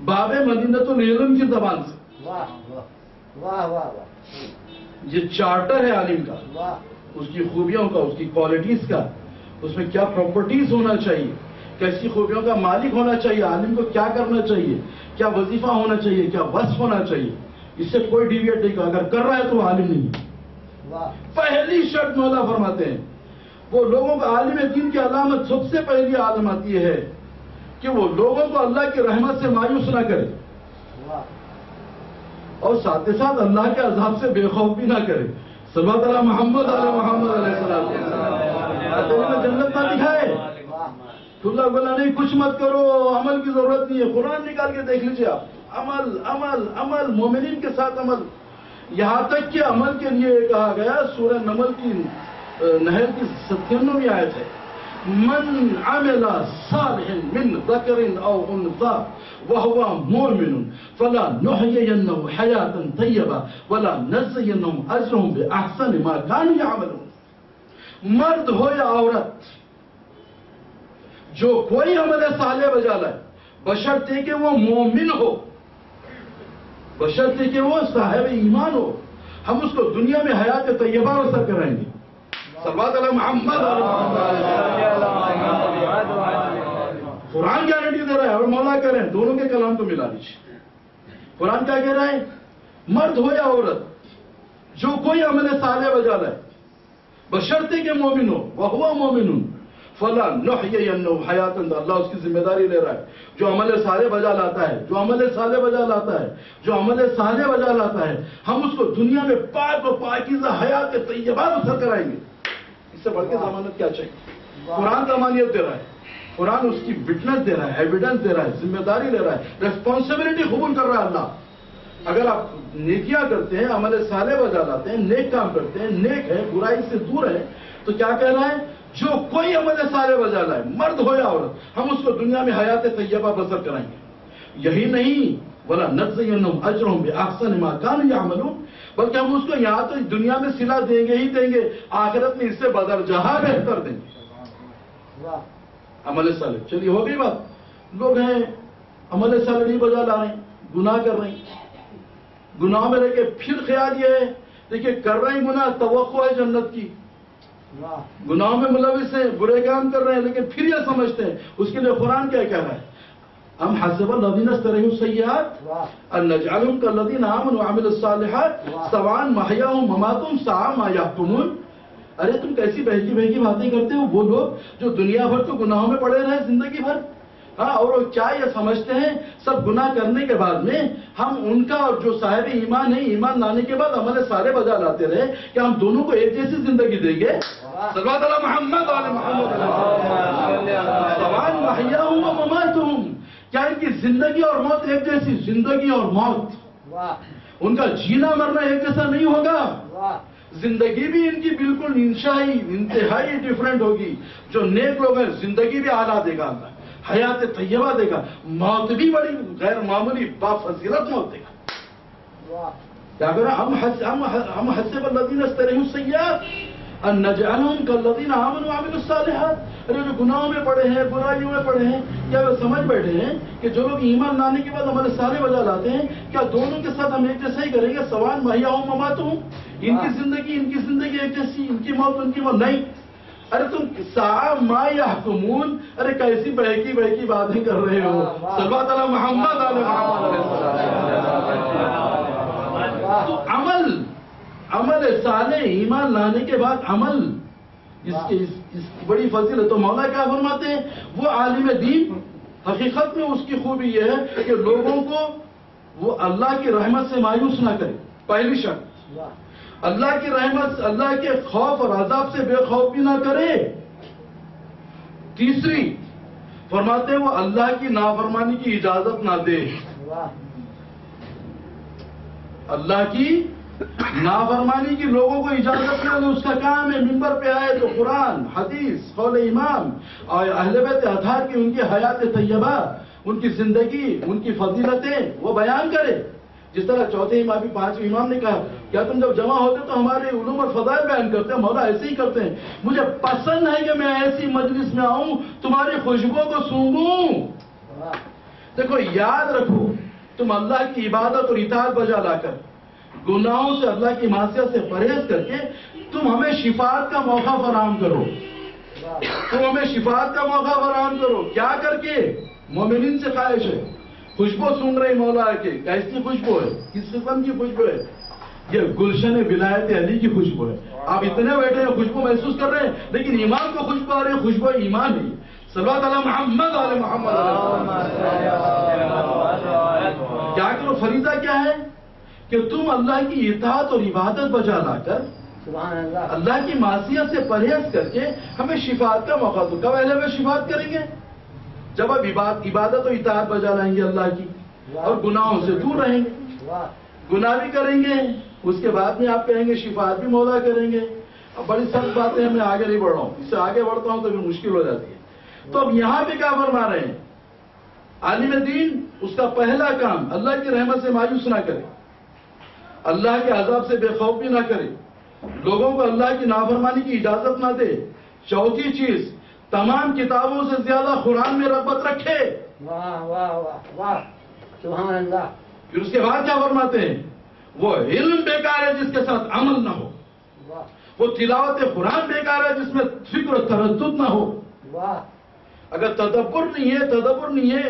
باب مدینۃ العلم کی زبان سے. یہ چارٹر ہے عالم کا، اس کی خوبیوں کا، اس کی کوالٹیز کا، اس میں کیا پراپرٹیز ہونا چاہیے، کیسی خوبیوں کا مالک ہونا چاہیے، عالم کو کیا کرنا چاہیے، کیا وظیفہ ہونا چاہیے، کیا وصف ہونا چاہیے. اس سے کوئی ڈیویٹ نہیں. اگر کر رہا ہے تو وہ عالم نہیں ہے. پہلی شرط مولا فرماتے ہیں وہ لوگوں کا عالم دین کی علامت، سب سے پہلی علامت یہ ہے کہ وہ لوگوں کو اللہ کی رحمت سے مایوس نہ کرے اور ساتھ ہی ساتھ اللہ کے عذاب سے بے خوف بھی نہ کرے. صلوات علی محمد علیہ محمد علیہ السلام. جنت نہ دکھائے، کھلا گلا نہیں، کچھ مت کرو، عمل کی ضرورت نہیں ہے. قرآن نکال کے دیکھ لیجیے آپ. عمل عمل عمل، مومنین کے ساتھ عمل. یہاں تک کہ عمل کے لیے کہا گیا سورہ نمل کی نحل کی 97ویں آیت ہے، من عمل صالحا من ذکر او انثى وهو مؤمن فلنحيينه حياة طیبة ولنجزينهم اجرهم باحسن ما كانوا يعملون. مرد ہو یا عورت، جو کوئی عمل صالح بجا لائے، بشرطے کہ وہ مومن ہو، بشرطے کہ وہ صاحب ایمان ہو، ہم اس کو دنیا میں حیات طیبہ بسر کرائیں گے. صلوات علی محمد. قرآن گارنٹی دے رہا ہے اور مولا کہہ رہے ہیں، دونوں کے کلام کو ملا لیجیے. قرآن کیا کہہ رہا ہے؟ مرد ہو یا عورت، جو کوئی عمل صالح بجا لائے، بشرطے کہ مومن ہو، وہو مومن فلنحيينه حیاۃ. اللہ اس کی ذمہ داری لے رہا ہے. جو عمل صالح بجا لاتا ہے، جو عمل صالح بجا لاتا ہے، جو عمل صالح بجا لاتا ہے، ہم اس کو دنیا میں پاک و پاکیزہ حیات طیبہ بسر کرائیں گے. اس سے بڑھ کے ضمانت کیا چاہیے؟ قرآن ضمانت دے رہا ہے، قرآن اس کی وٹنس دے رہا ہے، ایویڈنس دے رہا ہے، ذمہ داری لے رہا ہے، ریسپانسبلٹی قبول کر رہا ہے. اللہ اگر آپ نیکیاں کرتے ہیں، عمل صالح بجا لاتے ہیں، نیک کام کرتے ہیں، نیک ہے، برائی سے دور ہے، تو کیا کہہ رہا ہے؟ جو کوئی عمل صالح بجا لائے، مرد ہو یا عورت، ہم اس کو دنیا میں حیات طیبہ بسر کرائیں گے. یہی نہیں، وَلَنَجْزِيَنَّهُمْ أَجْرَهُمْ بِأَحْسَنِ مَا كَانُوا يَعْمَلُونَ، بلکہ ہم اس کو یہاں تو دنیا میں صلہ دیں گے ہی دیں گے، آخرت میں اس سے بدرجہ بہتر دیں گے. عمل صالح. چلیے ہو گئی بات. لوگ ہیں عمل صالح نہیں بجا لا رہے ہیں، گناہ کر رہے ہیں، گناہ میں رہ کے پھر خیال یہ ہے دیکھیے کر رہے ہیں گناہ، توقع ہے جنت کی، گناہوں میں ملوث ہیں، برے کام کر رہے ہیں، لیکن پھر یہ سمجھتے ہیں. اس کے لیے قرآن کیا کہہ رہا ہے؟ ام حسب الذین اجترحوا السیئات ان نجعلهم کالذین آمنوا وعملوا الصالحات سواء محیاهم ومماتهم ساء ما یحکمون. ارے تم کیسی بہکی بہکی باتیں کرتے ہو؟ وہ لوگ جو دنیا بھر تو گناہوں میں پڑے رہے زندگی بھر، ہاں، اور وہ کیا یہ سمجھتے ہیں سب گناہ کرنے کے بعد میں ہم ان کا اور جو صاحب ایمان ہے، ایمان لانے کے بعد عمل صالح بجا لاتے رہے کہ ہم دونوں کو ایک جیسی زندگی دیں گے. صلوات علی محمد وعلی محمد. سواء محیاهم ومماتهم، کیا ان کی زندگی اور موت ایک جیسی؟ زندگی اور موت، ان کا جینا مرنا ایک جیسا نہیں ہوگا. زندگی بھی ان کی بالکل انتہائی ڈیفرنٹ ہوگی. جو نیک لوگ ہیں زندگی بھی اعلیٰ دے گا اللہ، حیات طیبہ دے گا، موت بھی بڑی غیر معمولی بافضیلت موت دے گا. کیا کہہ رہا؟ ہم حسب الذین اجترحوا السیئات ان نجعلهم کالذین آمنوا وعملوا الصالحات. ارے جو گناہوں میں پڑے ہیں، برائیوں میں پڑے ہیں، کیا وہ سمجھ بیٹھے ہیں کہ جو لوگ ایمان لانے کے بعد عمل صالح بجا لاتے ہیں، کیا دونوں کے ساتھ ہم ایک جیسا ہی کریں گے؟ سواء محیاهم ومماتهم، ان کی زندگی ایک جیسی، ان کی موت نہیں. ارے تم ساء ما یحکمون، ارے کیسی بہکی بہکی باتیں کر رہے ہو. صلوات علی محمد علیہ وسلم. تو عمل صالح، ایمان لانے کے بعد عمل، اس کی بڑی فضیلت. تو مولا کیا فرماتے ہیں؟ وہ عالم دین حقیقت میں اس کی خوبی یہ ہے کہ لوگوں کو وہ اللہ کی رحمت سے مایوس نہ کرے. پہلی شرط، اللہ کی رحمت، اللہ کے خوف اور عذاب سے بے خوف بھی نہ کرے. تیسری فرماتے ہیں وہ اللہ کی نافرمانی کی اجازت نہ دے. اللہ کی نافرمانی کی لوگوں کو اجازت نہ دے. اس کا کام ہے ممبر پہ آئے تو قرآن، حدیث، قول امام اور اہل بیت اطہار کی ان کی حیات طیبہ، ان کی زندگی، ان کی فضیلتیں وہ بیان کرے. جس طرح چوتھے امام، پانچویں امام نے کہا کیا تم جب جمع ہوتے تو ہمارے علوم اور فضائل بیان کرتے ہیں؟ مولا ایسے ہی کرتے ہیں. مجھے پسند ہے کہ میں ایسی مجلس میں آؤں، تمہاری خوشبو کو سونگوں. دیکھو یاد رکھو، تم اللہ کی عبادت اور اطاعت بجا لا کر، گناہوں سے، اللہ کی معصیت سے پرہیز کر کے تم ہمیں شفاعت کا موقع فراہم کرو. تم ہمیں شفاعت کا موقع فراہم کرو. کیا کر کے؟ مومنین سے خواہش ہے. خوشبو سونگ رہی مولا کے، کیسی خوشبو ہے؟ کس قسم کی خوشبو ہے؟ یہ گلشن ولایت علی کی خوشبو ہے. آپ اتنے بیٹھے ہیں، خوشبو محسوس کر رہے ہیں، لیکن ایمان کو خوشبو آ رہی ہے. خوشبو ایمان ہے. صلوات علی محمد علی محمد. کیا کرو؟ فریضہ کیا ہے کہ تم اللہ کی اطاعت اور عبادت بجا لا کر، اللہ کی معصیت سے پرہیز کر کے ہمیں شفاعت کا موقع دو. کب اہل بیت شفاعت کریں گے؟ جب اب عبادت و اطاعت بجا لائیں گے اللہ کی اور گناہوں سے دور رہیں گے، واہ گناہ بھی کریں گے، اس کے بعد میں آپ کہیں گے شفاعت بھی مولا کریں گے. اب بڑی سخت باتیں میں آگے نہیں بڑھ رہا ہوں، اس سے آگے بڑھتا ہوں تو پھر مشکل ہو جاتی ہے. تو اب یہاں پہ کیا فرما رہے ہیں؟ عالم دین اس کا پہلا کام اللہ کی رحمت سے مایوس نہ کرے، اللہ کے عذاب سے بے خوف بھی نہ کرے، لوگوں کو اللہ کی نافرمانی کی اجازت نہ دے. چوتھی چیز، تمام کتابوں سے زیادہ قرآن میں رغبت رکھے. واہ واہ واہ واہ سبحان اللہ. پھر اس کے بعد کیا فرماتے ہیں؟ وہ علم بیکار ہے جس کے ساتھ عمل نہ ہو، واہ وہ تلاوت قرآن بیکار ہے جس میں فکر و تردد نہ ہو. واہ اگر تدبر نہیں ہے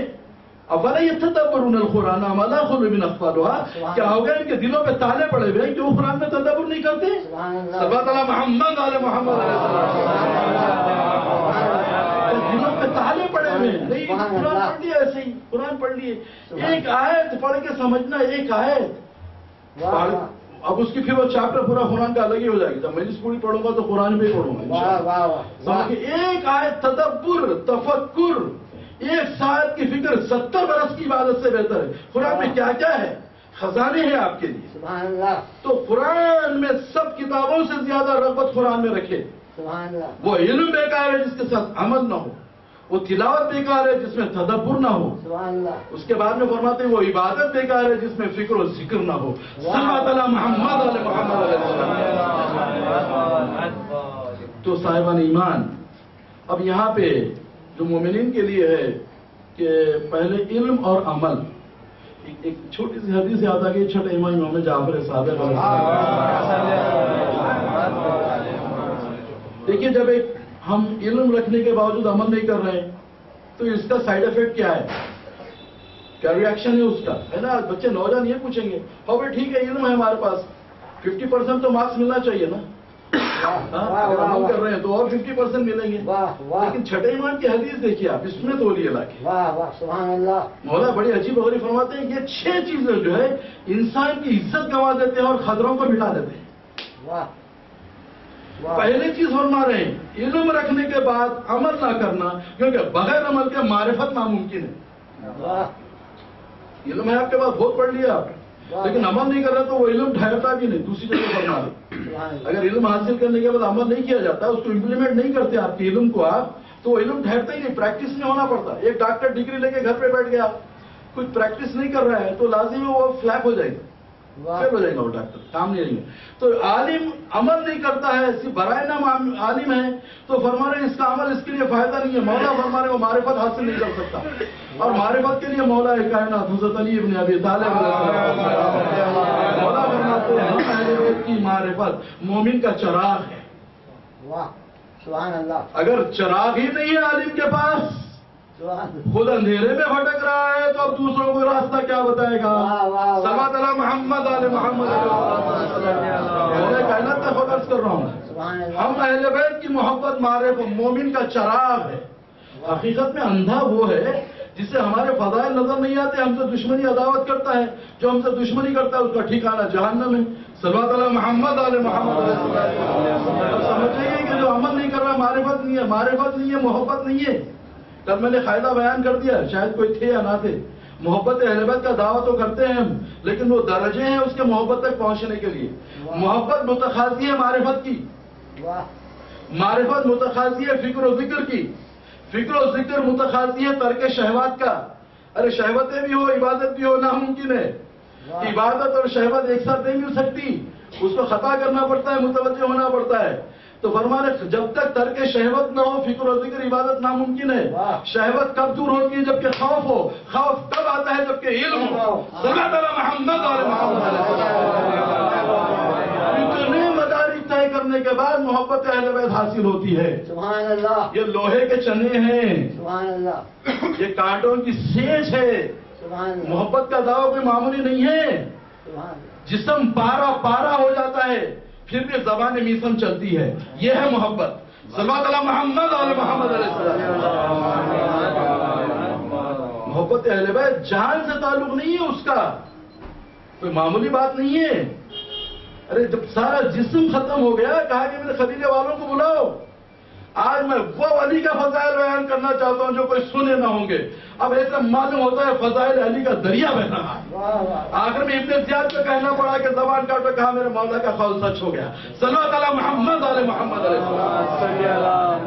افلا یتدبرون القرآن ام علی قلوب اقفالها، کیا ہوگا ان کے دلوں پہ تالے پڑے ہوئے ہیں کہ وہ قرآن میں تدبر نہیں کرتے. سبحان اللہ. صلی اللہ علیہ محمد علیہ محمد علیہ السلام. دلوں پہ تالے پڑے ہوئے ہیں. نہیں قرآن پڑھ لیے، ایسے ہی قرآن پڑھ لیے، ایک آیت پڑھ کے سمجھنا، ایک آیت واہ واہ اب اس کی پھر وہ چیپٹر پورا قرآن کا الگ ہی ہو جائے گی. جب میں پوری پڑھوں گا تو قرآن میں ہی پڑھوں گا واہ واہ واہ سمجھے. ایک آیت تدبر تفکر، ایک ساعت کی فکر 70 برس کی عبادت سے بہتر ہے. قرآن میں کیا کیا ہے؟ خزانے ہیں آپ کے لیے. سبحان اللہ. تو قرآن میں سب کتابوں سے زیادہ رغبت قرآن میں رکھے. سبحان اللہ. وہ علم بیکار ہے جس کے ساتھ عمل نہ ہو، وہ تلاوت بیکار ہے جس میں تدبر نہ ہو. سبحان اللہ. اس کے بعد میں فرماتے ہیں وہ عبادت بیکار ہے جس میں فکر و ذکر نہ ہو. صلی اللہ علیہ محمد علیہ محمد علیہ السلام. تو صاحبان ایمان، اب یہاں پہ جو مومنین کے لیے ہے کہ پہلے علم اور عمل. ایک چھوٹی سی حدیث یاد آ گئی، چھٹے امام جعفر صادق علیہ السلام. دیکھیے جب ایک ہم علم رکھنے کے باوجود عمل نہیں کر رہے ہیں تو اس کا سائیڈ افیکٹ کیا ہے، کیا ریئیکشن ہے اس کا، ہے نا. بچے نوجوان یہ پوچھیں گے ہاں بھائی ٹھیک ہے علم ہے ہمارے پاس، 50% تو مارکس ملنا چاہیے نا. اگر عمل کر رہے ہیں تو اور 50% ملیں گے. لیکن چھٹے ایمان کی حدیث دیکھیے آپ، اس میں تولیے لا کے واہ واہ سبحان اللہ. مولا بڑی عجیب و غریب فرماتے ہیں یہ 6 چیزیں جو ہے انسان کی عزت گنوا دیتے ہیں اور خطروں کو مٹا دیتے ہیں. واہ واہ پہلی چیز فرما رہے ہیں علم رکھنے کے بعد عمل نہ کرنا، کیونکہ بغیر عمل کے معرفت ناممکن ہے. واہ علم ہے آپ کے پاس، بہت پڑھ لیا آپ، لیکن عمل نہیں کر رہے تو وہ علم ٹھہرتا بھی نہیں. دوسری جگہ فرما رہے اگر علم حاصل کرنے کے بعد عمل نہیں کیا جاتا، اس کو امپلیمنٹ نہیں کرتے آپ کے علم کو آپ، تو وہ علم ٹھہرتا ہی نہیں، پریکٹس میں ہونا پڑتا. ایک ڈاکٹر ڈگری لے کے گھر پہ بیٹھ گیا، کچھ پریکٹس نہیں کر رہا ہے تو لازمی وہ فلیپ ہو جائے گا، فیل ہو جائے گا، وہ ڈاکٹر کام نہیں رہیں گے. تو عالم عمل نہیں کرتا ہے، صرف برائے نام عالم ہے تو فرما رہے ہیں اس کا عمل اس کے لیے فائدہ نہیں ہے. مولا فرما رہے ہیں وہ معرفت حاصل نہیں کر سکتا، اور معرفت کے لیے مولا کائنات حضرت علی ابن ابی طالب مولا فرماتے ہیں اہل بیت کی معرفت مومن کا چراغ ہے. واہ سبحان اللہ. اگر چراغ ہی نہیں ہے عالم کے پاس، سبحان خود اندھیرے میں بھٹک رہا ہے تو اب دوسروں کو راستہ کیا بتائے گا. صلی اللہ علیہ محمد علیہ محمد کائنات کا فوکس کر رہا ہوں. سبحان اللہ. ہم اہل بیت کی محبت معرفت مومن کا چراغ ہے. حقیقت میں اندھا وہ ہے جسے ہمارے فضائل نظر نہیں آتے، ہم سے دشمنی عداوت کرتا ہے، جو ہم سے دشمنی کرتا ہے اس کا ٹھکانہ جہنم ہے. صلی اللہ علیہ محمد علیہ محمد علیہ السلام. سمجھیں گے کہ جو عمل نہیں کر رہا معرفت نہیں ہے، معرفت نہیں ہے، محبت نہیں ہے. کل میں نے قاعدہ بیان کر دیا، شاید کوئی تھے یا نہ تھے. محبت اہل بیت کا دعویٰ تو کرتے ہیں ہم، لیکن وہ درجے ہیں اس کے محبت تک پہنچنے کے لیے. محبت متقاضی ہے معرفت کی، واہ معرفت متقاضی ہے فکر و ذکر کی، فکر و ذکر متقاضی ہے ترک شہوات کا. ارے شہوتیں بھی ہو عبادت بھی ہو ناممکن ہے. عبادت اور شہوت ایک ساتھ نہیں مل سکتی، اس کو خطا کرنا پڑتا ہے، متوجہ ہونا پڑتا ہے. تو فرما رہے جب تک ترک شہوت نہ ہو فکر و ذکر عبادت ناممکن ہے. شہوت کب دور ہوتی ہے؟ جبکہ خوف ہو. خوف کب آتا ہے؟ جبکہ علم ہو. صلی اللہ علیہ محمد علیہ محمد. اتنے مدارک طے کرنے کے بعد محبت اہل بیت حاصل ہوتی ہے. سبحان اللہ. یہ لوہے کے چنے ہیں، سبحان اللہ. یہ کانٹوں کی سیج ہے. سبحان اللہ. محبت کا دعویٰ کوئی معمولی نہیں ہے. سبحان اللہ. جسم پارا پارا ہو جاتا ہے پھر بھی زبان میسم چلتی ہے. یہ ہے محبت. صلی اللہ علیہ محمد علیہ محمد علیہ السلام. محبت اہل بیت جان سے تعلق نہیں ہے اس کا، کوئی معمولی بات نہیں ہے. ارے جب سارا جسم ختم ہو گیا کہا کہ میرے قبیلے والوں کو بلاؤ. آج میں وہ علی کا فضائل بیان کرنا چاہتا ہوں جو کوئی سنے نہ ہوں گے. اب ایسا معلوم ہوتا ہے فضائل علی کا دریا بہ رہا ہے. آخر میں ابن زیاد کو کہنا پڑا کہ زبان کاٹو, کہا میرے مولا کا قول سچ ہو گیا. صلی اللہ علیہ محمد علیہ محمد علیہ السلام.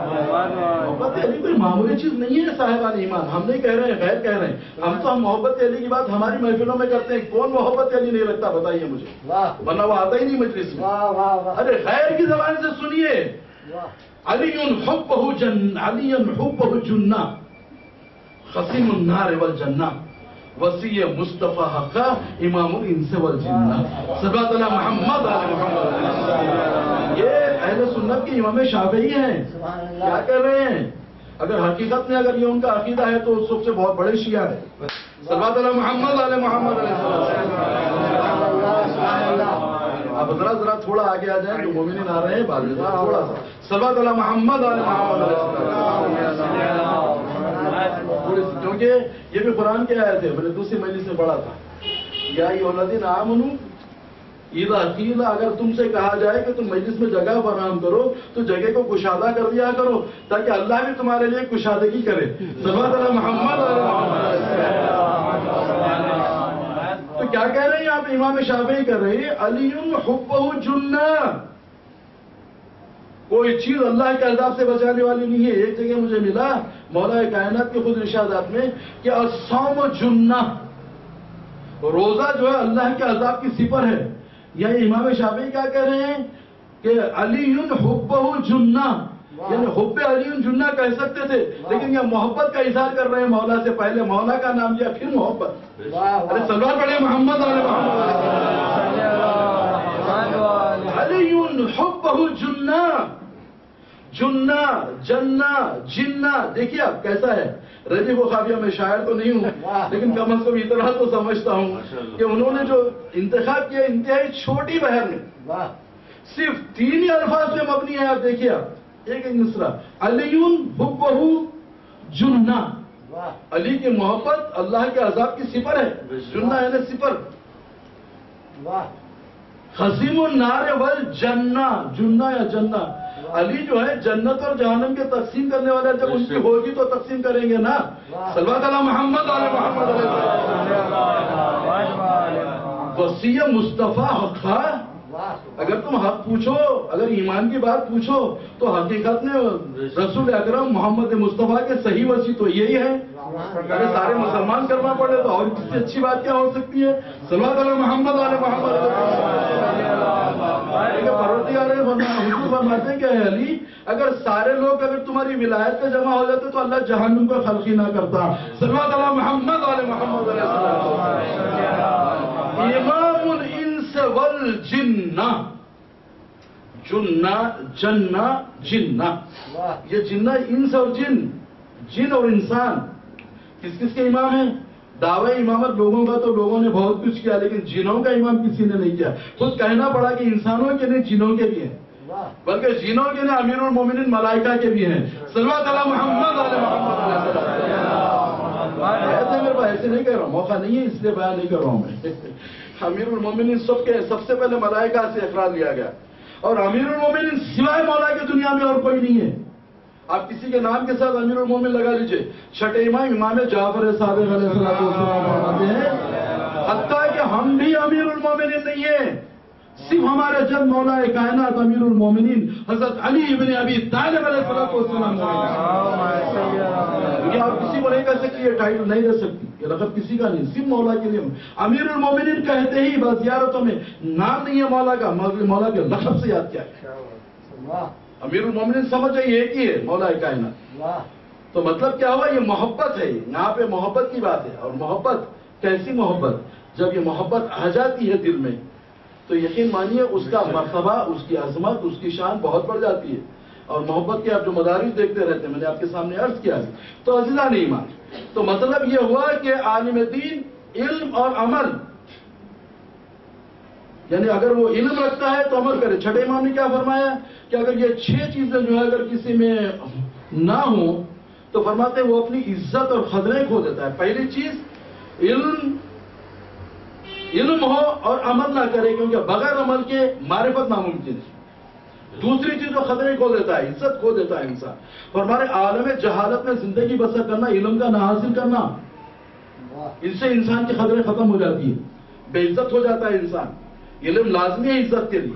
محبت علی کوئی معمولی چیز نہیں ہے صاحبان ایمان. ہم نہیں کہہ رہے ہیں, غیر کہہ رہے ہیں. ہم محبت علی کی بات ہماری محفلوں میں کرتے ہیں. کون محبت علی نہیں رکھتا بتائیے مجھے, ورنہ وہ آتا ہی نہیں مجلس میں. ارے غیر کی زبان سے سنیے. علی حبہ جنہ خصیم النار والجنہ وسیع مصطفیٰ حقہ امام الانس والجنہ. صلی اللہ علیہ محمد علیہ محمد. یہ اہل سنت کے امام شافعی ہیں. کیا کر رہے ہیں؟ اگر حقیقت میں اگر یہ ان کا عقیدہ ہے تو سب سے بہت بڑے شیعہ ہیں. صلی اللہ علیہ محمد علیہ محمد علیہ السلام. اب ذرا تھوڑا آگے آ جائیں, جو مومنین آ رہے ہیں بعد میں تھوڑا سا. صلی اللہ علیہ محمد علیہ محمد علیہ السلام. کیونکہ یہ بھی قرآن کے آیت ہے, میں نے دوسری مجلس میں پڑھا تھا. یا ایھا الذین آمنوا اذا قیل, اگر تم سے کہا جائے کہ تم مجلس میں جگہ فراہم کرو تو جگہ کو کشادہ کر دیا کرو تاکہ اللہ بھی تمہارے لیے کشادگی کرے. صلی اللہ علیہ محمد علیہ محمد. تو کیا کہہ رہے ہیں آپ؟ امام شافعی کر رہے ہیں علی حبہ جنہ. کوئی چیز اللہ کے عذاب سے بچانے والی نہیں ہے. ایک جگہ مجھے ملا مولا کائنات کے خود ارشادات میں کہ الصوم جنہ, روزہ جو ہے اللہ کے عذاب کی سپر ہے. یعنی امام شافعی کیا کہہ رہے ہیں کہ علی حبہ جنہ, یعنی حب علی جنہ کہہ سکتے تھے لیکن یہ محبت کا اظہار کر رہے ہیں مولا سے. پہلے مولا کا نام لیا پھر محبت. ارے سلوات پڑھیں محمد علیہ محمد. علی حبہ جنہ, جنہ جنہ جنہ. دیکھیے آپ کیسا ہے. ردیف و خافیہ میں شاعر تو نہیں ہوں لیکن کم از کم اتنا تو سمجھتا ہوں کہ انہوں نے جو انتخاب کیا انتہائی چھوٹی بہر میں صرف 3 ہی الفاظ پہ مبنی ہے. آپ دیکھیے آپ ایک مصرع علی حبہ جنہ. علی کی محبت اللہ کے عذاب کی سپر ہے. جنہ یعنی سپر. خصیم النار والجنہ, جنہ یا جنہ. علی جو ہے جنت اور جہنم کے تقسیم کرنے والا, جب ان کی ہوگی تو تقسیم کریں گے نا. صلی اللہ علیہ محمد علیہ محمد علیہ السلام. وسیع مصطفیٰ حقہ. اگر تم حق پوچھو, اگر ایمان کی بات پوچھو تو حقیقت میں رسول اکرم محمد مصطفیٰ کے صحیح وسیع تو یہی ہے. اگر سارے مسلمان کرنا پڑے تو اور اس سے اچھی بات کیا ہو سکتی ہے. صلی اللہ علیہ محمد علیہ محمد. پروردگار حضور فرماتے ہیں کہ اے علی اگر سارے لوگ اگر تمہاری ولایت پہ جمع ہو جاتے تو اللہ جہنم کو خلقی نہ کرتا. صلی اللہ علیہ محمد علیہ محمد علیہ السلام. امام الانس والجنہ. جنہ جنہ جنہ, یہ جنہ انس اور جن اور انسان کس کس کے امام ہیں؟ دعوی امامت لوگوں کا تو لوگوں نے بہت کچھ کیا لیکن جنوں کا امام کسی نے نہیں کیا. خود کہنا پڑا کہ انسانوں کے نہیں جنوں کے بھی ہیں, بلکہ جنوں کے نہیں امیر المومنین ملائکہ کے بھی ہیں. صلی اللہ علیہ محمد علیہ محمد علیہ السلام. ایسے میرے پاس ایسے نہیں کہہ رہا ہوں, موقع نہیں ہے اس لیے بیان نہیں کر رہا ہوں میں. امیر المومنین سب سے پہلے ملائکہ سے اقرار لیا گیا اور امیر المومنین سوائے مولا کی دنیا میں اور کوئی نہیں ہے. آپ کسی کے نام کے ساتھ امیر المومن لگا لیجئے. چھٹے امام امام جعفر صادق علیہ السلام فرماتے ہیں حتیٰ کہ ہم بھی امیر المومنین نہیں ہیں, صرف ہمارے جب مولا کائنات امیر المومنین حضرت علی ابن ابی طالب علیہ السلام. یہ آپ کسی کو نہیں کہہ سکتی, یہ ٹائٹل نہیں دے سکتی, یہ لقب کسی کا نہیں, صرف مولا کے لیے. امیر المومنین کہتے ہی بس زیارتوں میں نام نہیں ہے مولا کا, مولا کے لقب سے یاد کیا ہے. امیر المومنین سمجھ رہی ہے کہ مولا کائنات. تو مطلب کیا ہوا, یہ محبت ہے. یہاں پہ محبت کی بات ہے. اور محبت کیسی محبت؟ جب یہ محبت آ جاتی ہے دل میں تو یقین مانیے اس کا مرتبہ, اس کی عظمت, اس کی شان بہت بڑھ جاتی ہے. اور محبت کے آپ جو مدارج دیکھتے رہتے ہیں, میں نے آپ کے سامنے عرض کیا ہے. تو عزیزان ایمان, تو مطلب یہ ہوا کہ عالم دین علم اور عمل, یعنی اگر وہ علم رکھتا ہے تو عمل کرے. چھٹے امام نے کیا فرمایا کہ اگر یہ 6 چیزیں جو ہے اگر کسی میں نہ ہوں تو فرماتے ہیں وہ اپنی عزت اور قدریں کھو دیتا ہے. پہلی چیز علم ہو اور عمل نہ کرے, کیونکہ بغیر عمل کے معرفت ناممکن ہے. دوسری چیز جو خطرے کھو دیتا ہے، عزت کھو دیتا ہے انسان. اور ہمارے عالم جہالت میں زندگی بسر کرنا، علم کا نہ حاصل کرنا، اس سے انسان کی خطرے ختم ہو جاتی ہے، بے عزت ہو جاتا ہے انسان. علم لازمی ہے عزت کے لیے.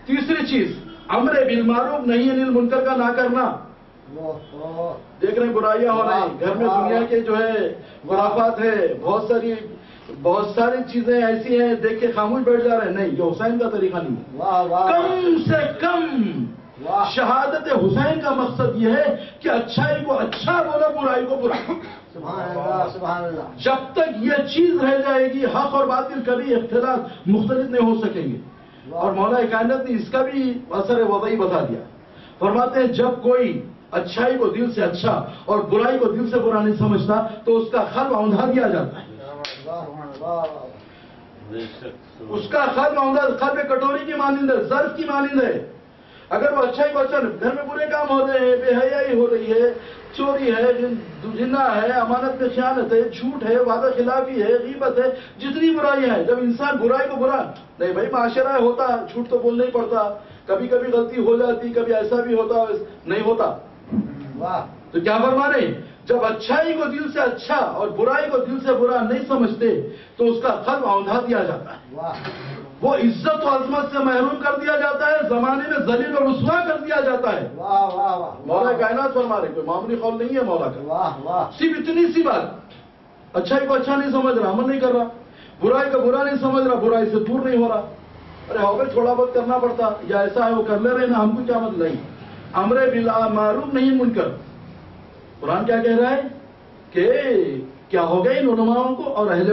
تیسری چیز امر بالمعروف نہی عن المنکر کا نہ کرنا. دیکھ رہے ہیں برائیاں ہو رہی ہیں گھر میں، دنیا کے جو ہے خرافات ہے، بہت ساری چیزیں ایسی ہیں، دیکھ کے خاموش بیٹھ جا رہے ہیں. نہیں، یہ حسین کا طریقہ نہیں ہے. کم سے کم شہادت حسین کا مقصد یہ ہے کہ اچھائی کو اچھا بولا، برائی کو برا. سبحان اللہ. جب تک یہ چیز رہ جائے گی، حق اور باطل کبھی اختلاف مختلف نہیں ہو سکیں گے. اور مولا کائنات نے اس کا بھی اثر وضعی بتا دیا. فرماتے ہیں جب کوئی اچھائی کو دل سے اچھا اور برائی کو دل سے برا نہیں سمجھتا تو اس کا قلب اوندھا دیا جاتا ہے. اس کا قلب کٹوری کی مانند ہے، ظرف کی مانند ہے. اگر وہ اچھائی کو اچھا، گھر میں برے کام ہو رہے ہیں، بے حیائی ہو رہی ہے، چوری ہے، زنا ہے، امانت میں خیانت ہے، جھوٹ ہے، وعدہ خلافی ہے، غیبت ہے، جتنی برائیاں ہیں، جب انسان برائی کو برا نہیں، بھائی معاشرہ ہے، ہوتا، جھوٹ تو بولنا ہی پڑتا، کبھی کبھی غلطی ہو جاتی، کبھی ایسا بھی ہوتا نہیں ہوتا. تو کیا فرما رہے ہیں؟ جب اچھائی کو دل سے اچھا اور برائی کو دل سے برا نہیں سمجھتے تو اس کا قلب اوندھا دیا جاتا ہے. وہ عزت و عظمت سے محروم کر دیا جاتا ہے، زمانے میں ذلیل اور رسوا کر دیا جاتا ہے. مولا کائنات فرما رہے، کوئی معمولی قول نہیں ہے مولا کا. صرف اتنی سی بات، اچھائی کو اچھا نہیں سمجھ رہا، عمل نہیں کر رہا، برائی کو برا نہیں سمجھ رہا، برائی سے دور نہیں ہو رہا. ارے ہو گئے، تھوڑا بہت کرنا پڑتا، یا ایسا ہے وہ کر لے رہے نا، ہم کو کیا مطلب. نہیں، امر بالمعروف نہیں منکر. قرآن کیا کہہ رہا ہے کہ کیا ہو گئے ان علماؤں کو اور اہل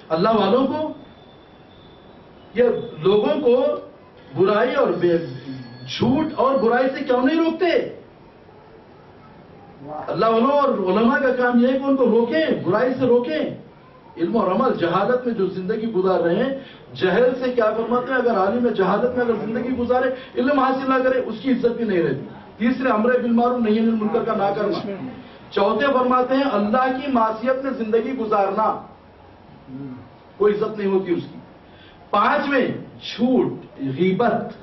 اللہ والوں کو، یہ لوگوں کو برائی اور جھوٹ اور برائی سے کیوں نہیں روکتے؟ اللہ والوں اور علماء کا کام یہ ہے کہ ان کو روکیں، برائی سے روکیں. علم اور عمل، جہالت میں جو زندگی گزار رہے ہیں، جہل سے کیا فرماتے ہیں، اگر عالم جہالت میں اگر زندگی گزارے، علم حاصل نہ کرے، اس کی عزت بھی نہیں رہتی. تیسرے امر بالمعروف نہی عن المنکر کا نہ کرنا. چوتھے فرماتے ہیں اللہ کی معصیت میں زندگی گزارنا، کوئی عزت نہیں ہوتی اس کی. پانچویں جھوٹ، غیبت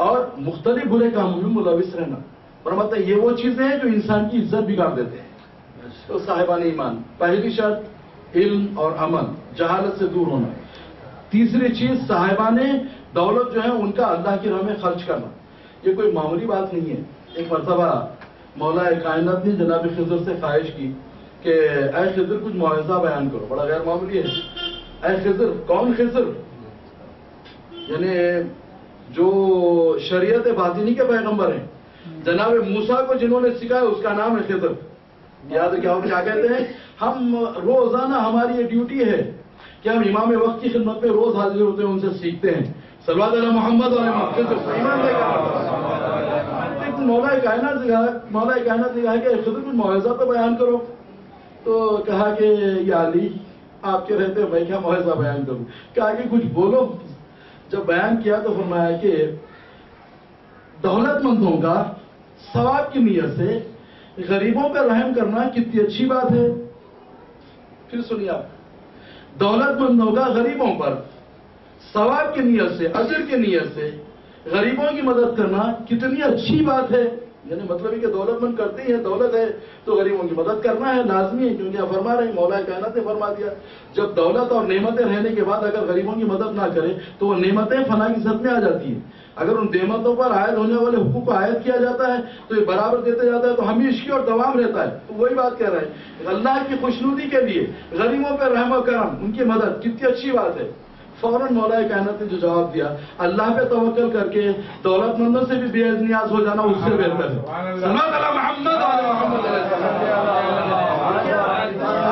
اور مختلف برے کاموں میں ملوث رہنا. فرماتے ہیں یہ وہ چیزیں ہیں جو انسان کی عزت بگاڑ دیتے ہیں. تو صاحبان ایمان، پہلی شرط علم اور عمل، جہالت سے دور ہونا. تیسری چیز صاحبان دولت جو ہے ان کا اللہ کی راہ میں خرچ کرنا. یہ کوئی معمولی بات نہیں ہے. ایک مرتبہ مولا کائنات نے جناب خضر سے خواہش کی کہ اے خضر کچھ موعظہ بیان کرو. بڑا غیر معمولی ہے. اے خضر، کون خضر؟ یعنی جو شریعت باطنی کے پیغمبر ہیں، جناب موسیٰ کو جنہوں نے سکھایا اس کا نام ہے خضر. یاد کیا ہو کیا کہتے ہیں؟ ہم روزانہ، ہماری یہ ڈیوٹی ہے کہ ہم امام وقت کی خدمت میں روز حاضر ہوتے ہیں، ان سے سیکھتے ہیں. صلوات علی محمد علیہ مولا کائنات نے کہا کہ خضر کچھ موعظہ تو بیان کرو. تو کہا کہ یا علی، آپ کے رہتے میں کیا موعظہ بیان کروں؟ کہا کہ کچھ بولو. جب بیان کیا تو فرمایا کہ دولت مندوں کا ثواب کی نیت سے غریبوں پہ رحم کرنا کتنی اچھی بات ہے. پھر سنیے آپ، دولت مندوں کا غریبوں پر ثواب کی نیت سے، اجر کی نیت سے غریبوں کی مدد کرنا کتنی اچھی بات ہے. یعنی مطلب ہے کہ دولت مند کرتے ہیں، دولت ہے تو غریبوں کی مدد کرنا ہے، لازمی ہے. کیونکہ آپ فرما رہے ہیں، مولا کائنات نے فرما دیا جب دولت اور نعمتیں رہنے کے بعد اگر غریبوں کی مدد نہ کرے تو وہ نعمتیں فنا کی حد میں آ جاتی ہیں. اگر ان نعمتوں پر عائد ہونے والے حقوق کو عائد کیا جاتا ہے تو یہ برابر دیتے جاتا ہے تو ہمیشہ اور دوام رہتا ہے. تو وہی بات کہہ رہے ہیں، اللہ کی خوشنودی کے لیے غریبوں پہ رحم و کرم، ان کی مدد کتنی اچھی بات ہے. فوراً مولا کائنات نے جو جواب دیا، اللہ پہ توکل کر کے دولت مندوں سے بھی بے نیاز ہو جانا اس سے بہتر ہے. صلوات علی محمد علیہ محمد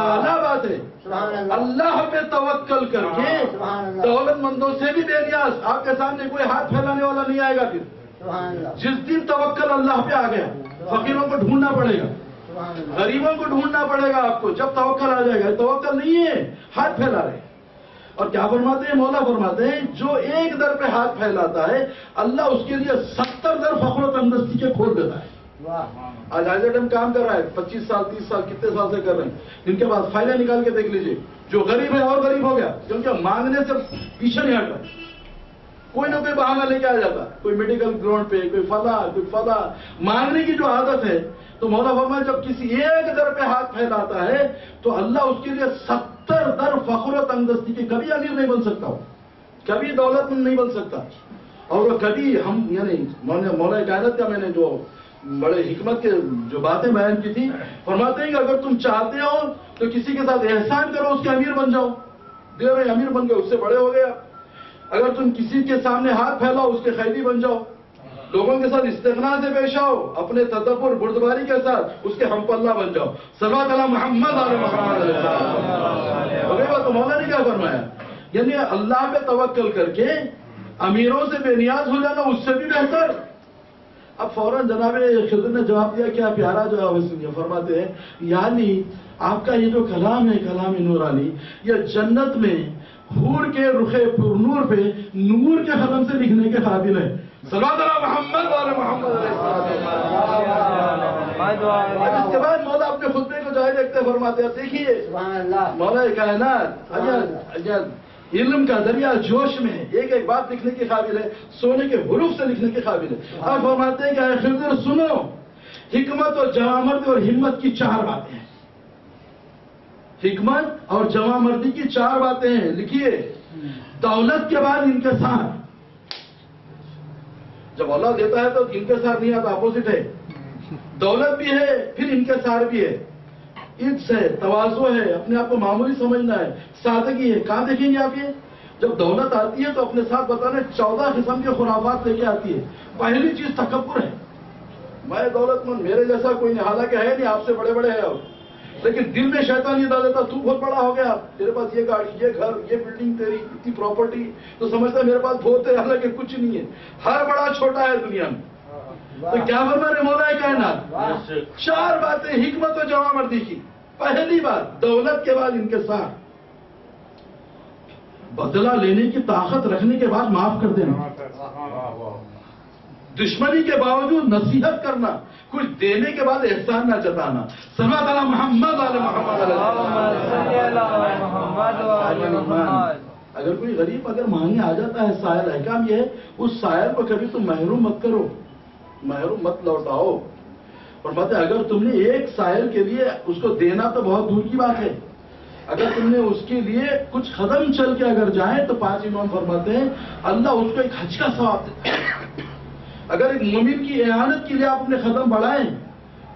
اللہ بات ہے. اللہ پہ توکل کر کے دولت مندوں سے بھی بے نیاز. آپ کے سامنے کوئی ہاتھ پھیلانے والا نہیں آئے گا. پھر جس دن توکل اللہ پہ آ گیا، فقیروں کو ڈھونڈنا پڑے گا، غریبوں کو ڈھونڈنا پڑے گا آپ کو. جب توکل آ جائے گا، توکل نہیں ہے، ہاتھ پھیلا رہے. اور کیا فرماتے ہیں مولا؟ فرماتے ہیں جو ایک در پہ ہاتھ پھیلاتا ہے اللہ اس کے لیے 70 در فخر و تندرستی کے کھول دیتا ہے. آج آئزیڈم کام کر رہا ہے، 25 سال 30 سال کتنے سال سے کر رہے ہیں. ان کے بعد فائلیں نکال کے دیکھ لیجئے، جو غریب ہے اور غریب ہو گیا، کیونکہ مانگنے سے پیچھے نہیں ہٹ رہا. کوئی نہ کوئی بہانہ لے کے آ جاتا، کوئی میڈیکل گراؤنڈ پہ، کوئی فضا مانگنے کی جو عادت ہے، تو مولا فرمایا جب کسی ایک در پہ ہاتھ پھیلاتا ہے تو اللہ اس کے لیے 70 در فخر و تنگدستی کے کبھی امیر نہیں بن سکتا، کبھی دولت مند نہیں بن سکتا، اور وہ کبھی ہم یعنی مولا کائنات کا میں نے جو بڑے حکمت کے جو باتیں بیان کی تھی، فرماتے ہیں کہ اگر تم چاہتے ہو تو کسی کے ساتھ احسان کرو، اس کے امیر بن جاؤ، دے رہے امیر بن گئے، اس سے بڑے ہو گیا۔ اگر تم کسی کے سامنے ہاتھ پھیلاؤ، اس کے قیدی بن جاؤ، لوگوں کے ساتھ استغنا سے پیش آؤ، اپنے تدبر بردباری کے ساتھ اس کے ہم پلہ بن جاؤ۔ صلوات علی محمد علیہ محمد علیہ السلام۔ تو مولا نے کیا فرمایا؟ یعنی اللہ پہ توکل کر کے امیروں سے بے نیاز ہو جانا اس سے بھی بہتر۔ اب فوراً جناب خضر نے جواب دیا، کیا پیارا جواب ہے، سنیے، فرماتے ہیں یعنی آپ کا یہ جو کلام ہے، کلام نورانی، یہ جنت میں حور کے رخ پرنور پہ نور کے قلم سے لکھنے کے قابل ہے۔ صلوات علی محمد علیہ محمد علیہ السلام۔ اس کے بعد مولا اپنے خطبے کو جاری رکھتے فرماتے ہیں، دیکھیے مولا کائنات علم کا دریا جوش میں ہے، ایک ایک بات لکھنے کے قابل ہے، سونے کے حروف سے لکھنے کے قابل ہے۔ اب فرماتے ہیں کہ اے خضر سنو، حکمت اور جوامردی اور ہمت کی 4 باتیں ہیں، حکمت اور جوامردی کی 4 باتیں ہیں، لکھیے۔ دولت کے بعد انکسار، جب اللہ دیتا ہے تو انکسار نہیں آتا، اپوزٹ ہے، دولت بھی ہے پھر انکسار بھی ہے، عزت ہے، تواضع ہے، اپنے آپ کو معمولی سمجھنا ہے، سادگی ہے۔ کہاں دیکھیں گے آپ یہ؟ جب دولت آتی ہے تو اپنے ساتھ بتانے 14 قسم کے خرافات لے کے آتی ہے۔ پہلی چیز تکبر ہے، میں دولت مند، میرے جیسا کوئی نہیں، حالانکہ ہے نہیں، آپ سے بڑے بڑے ہیں آپ، لیکن دل میں شیطان یہ ڈال دیتا، تو بہت بڑا ہو گیا، تیرے پاس یہ گاڑی، یہ گھر، یہ بلڈنگ، تیری اتنی پراپرٹی، تو سمجھتا ہے میرے پاس بہت ہے، حالانکہ کچھ نہیں ہے، ہر بڑا چھوٹا ہے دنیا میں۔ تو کیا فرما رہے مولا کائنات؟ 4 باتیں حکمت و جوامردی کی۔ پہلی بات، دولت کے بعد انکسار، بدلہ لینے کی طاقت رکھنے کے بعد معاف کر دینا، دشمنی کے باوجود نصیحت کرنا، کچھ دینے کے بعد احسان نہ جتانا۔ صلوات علی محمد علیہ محمد علیہ السلام۔ اگر کوئی غریب اگر مانگنے آ جاتا ہے سائل، احکام یہ ہے اس سائل کو کبھی تم محروم مت کرو، محروم مت لوٹاؤ۔ فرماتے ہیں اگر تم نے ایک سائل کے لیے اس کو دینا تو بہت دور کی بات ہے، اگر تم نے اس کے لیے کچھ قدم چل کے اگر جائیں تو 5 امام فرماتے ہیں اللہ اس کو ایک حج کا ثواب دیتا ہے۔ اگر ایک مومن کی اعانت کے لیے آپ اپنے قدم بڑھائیں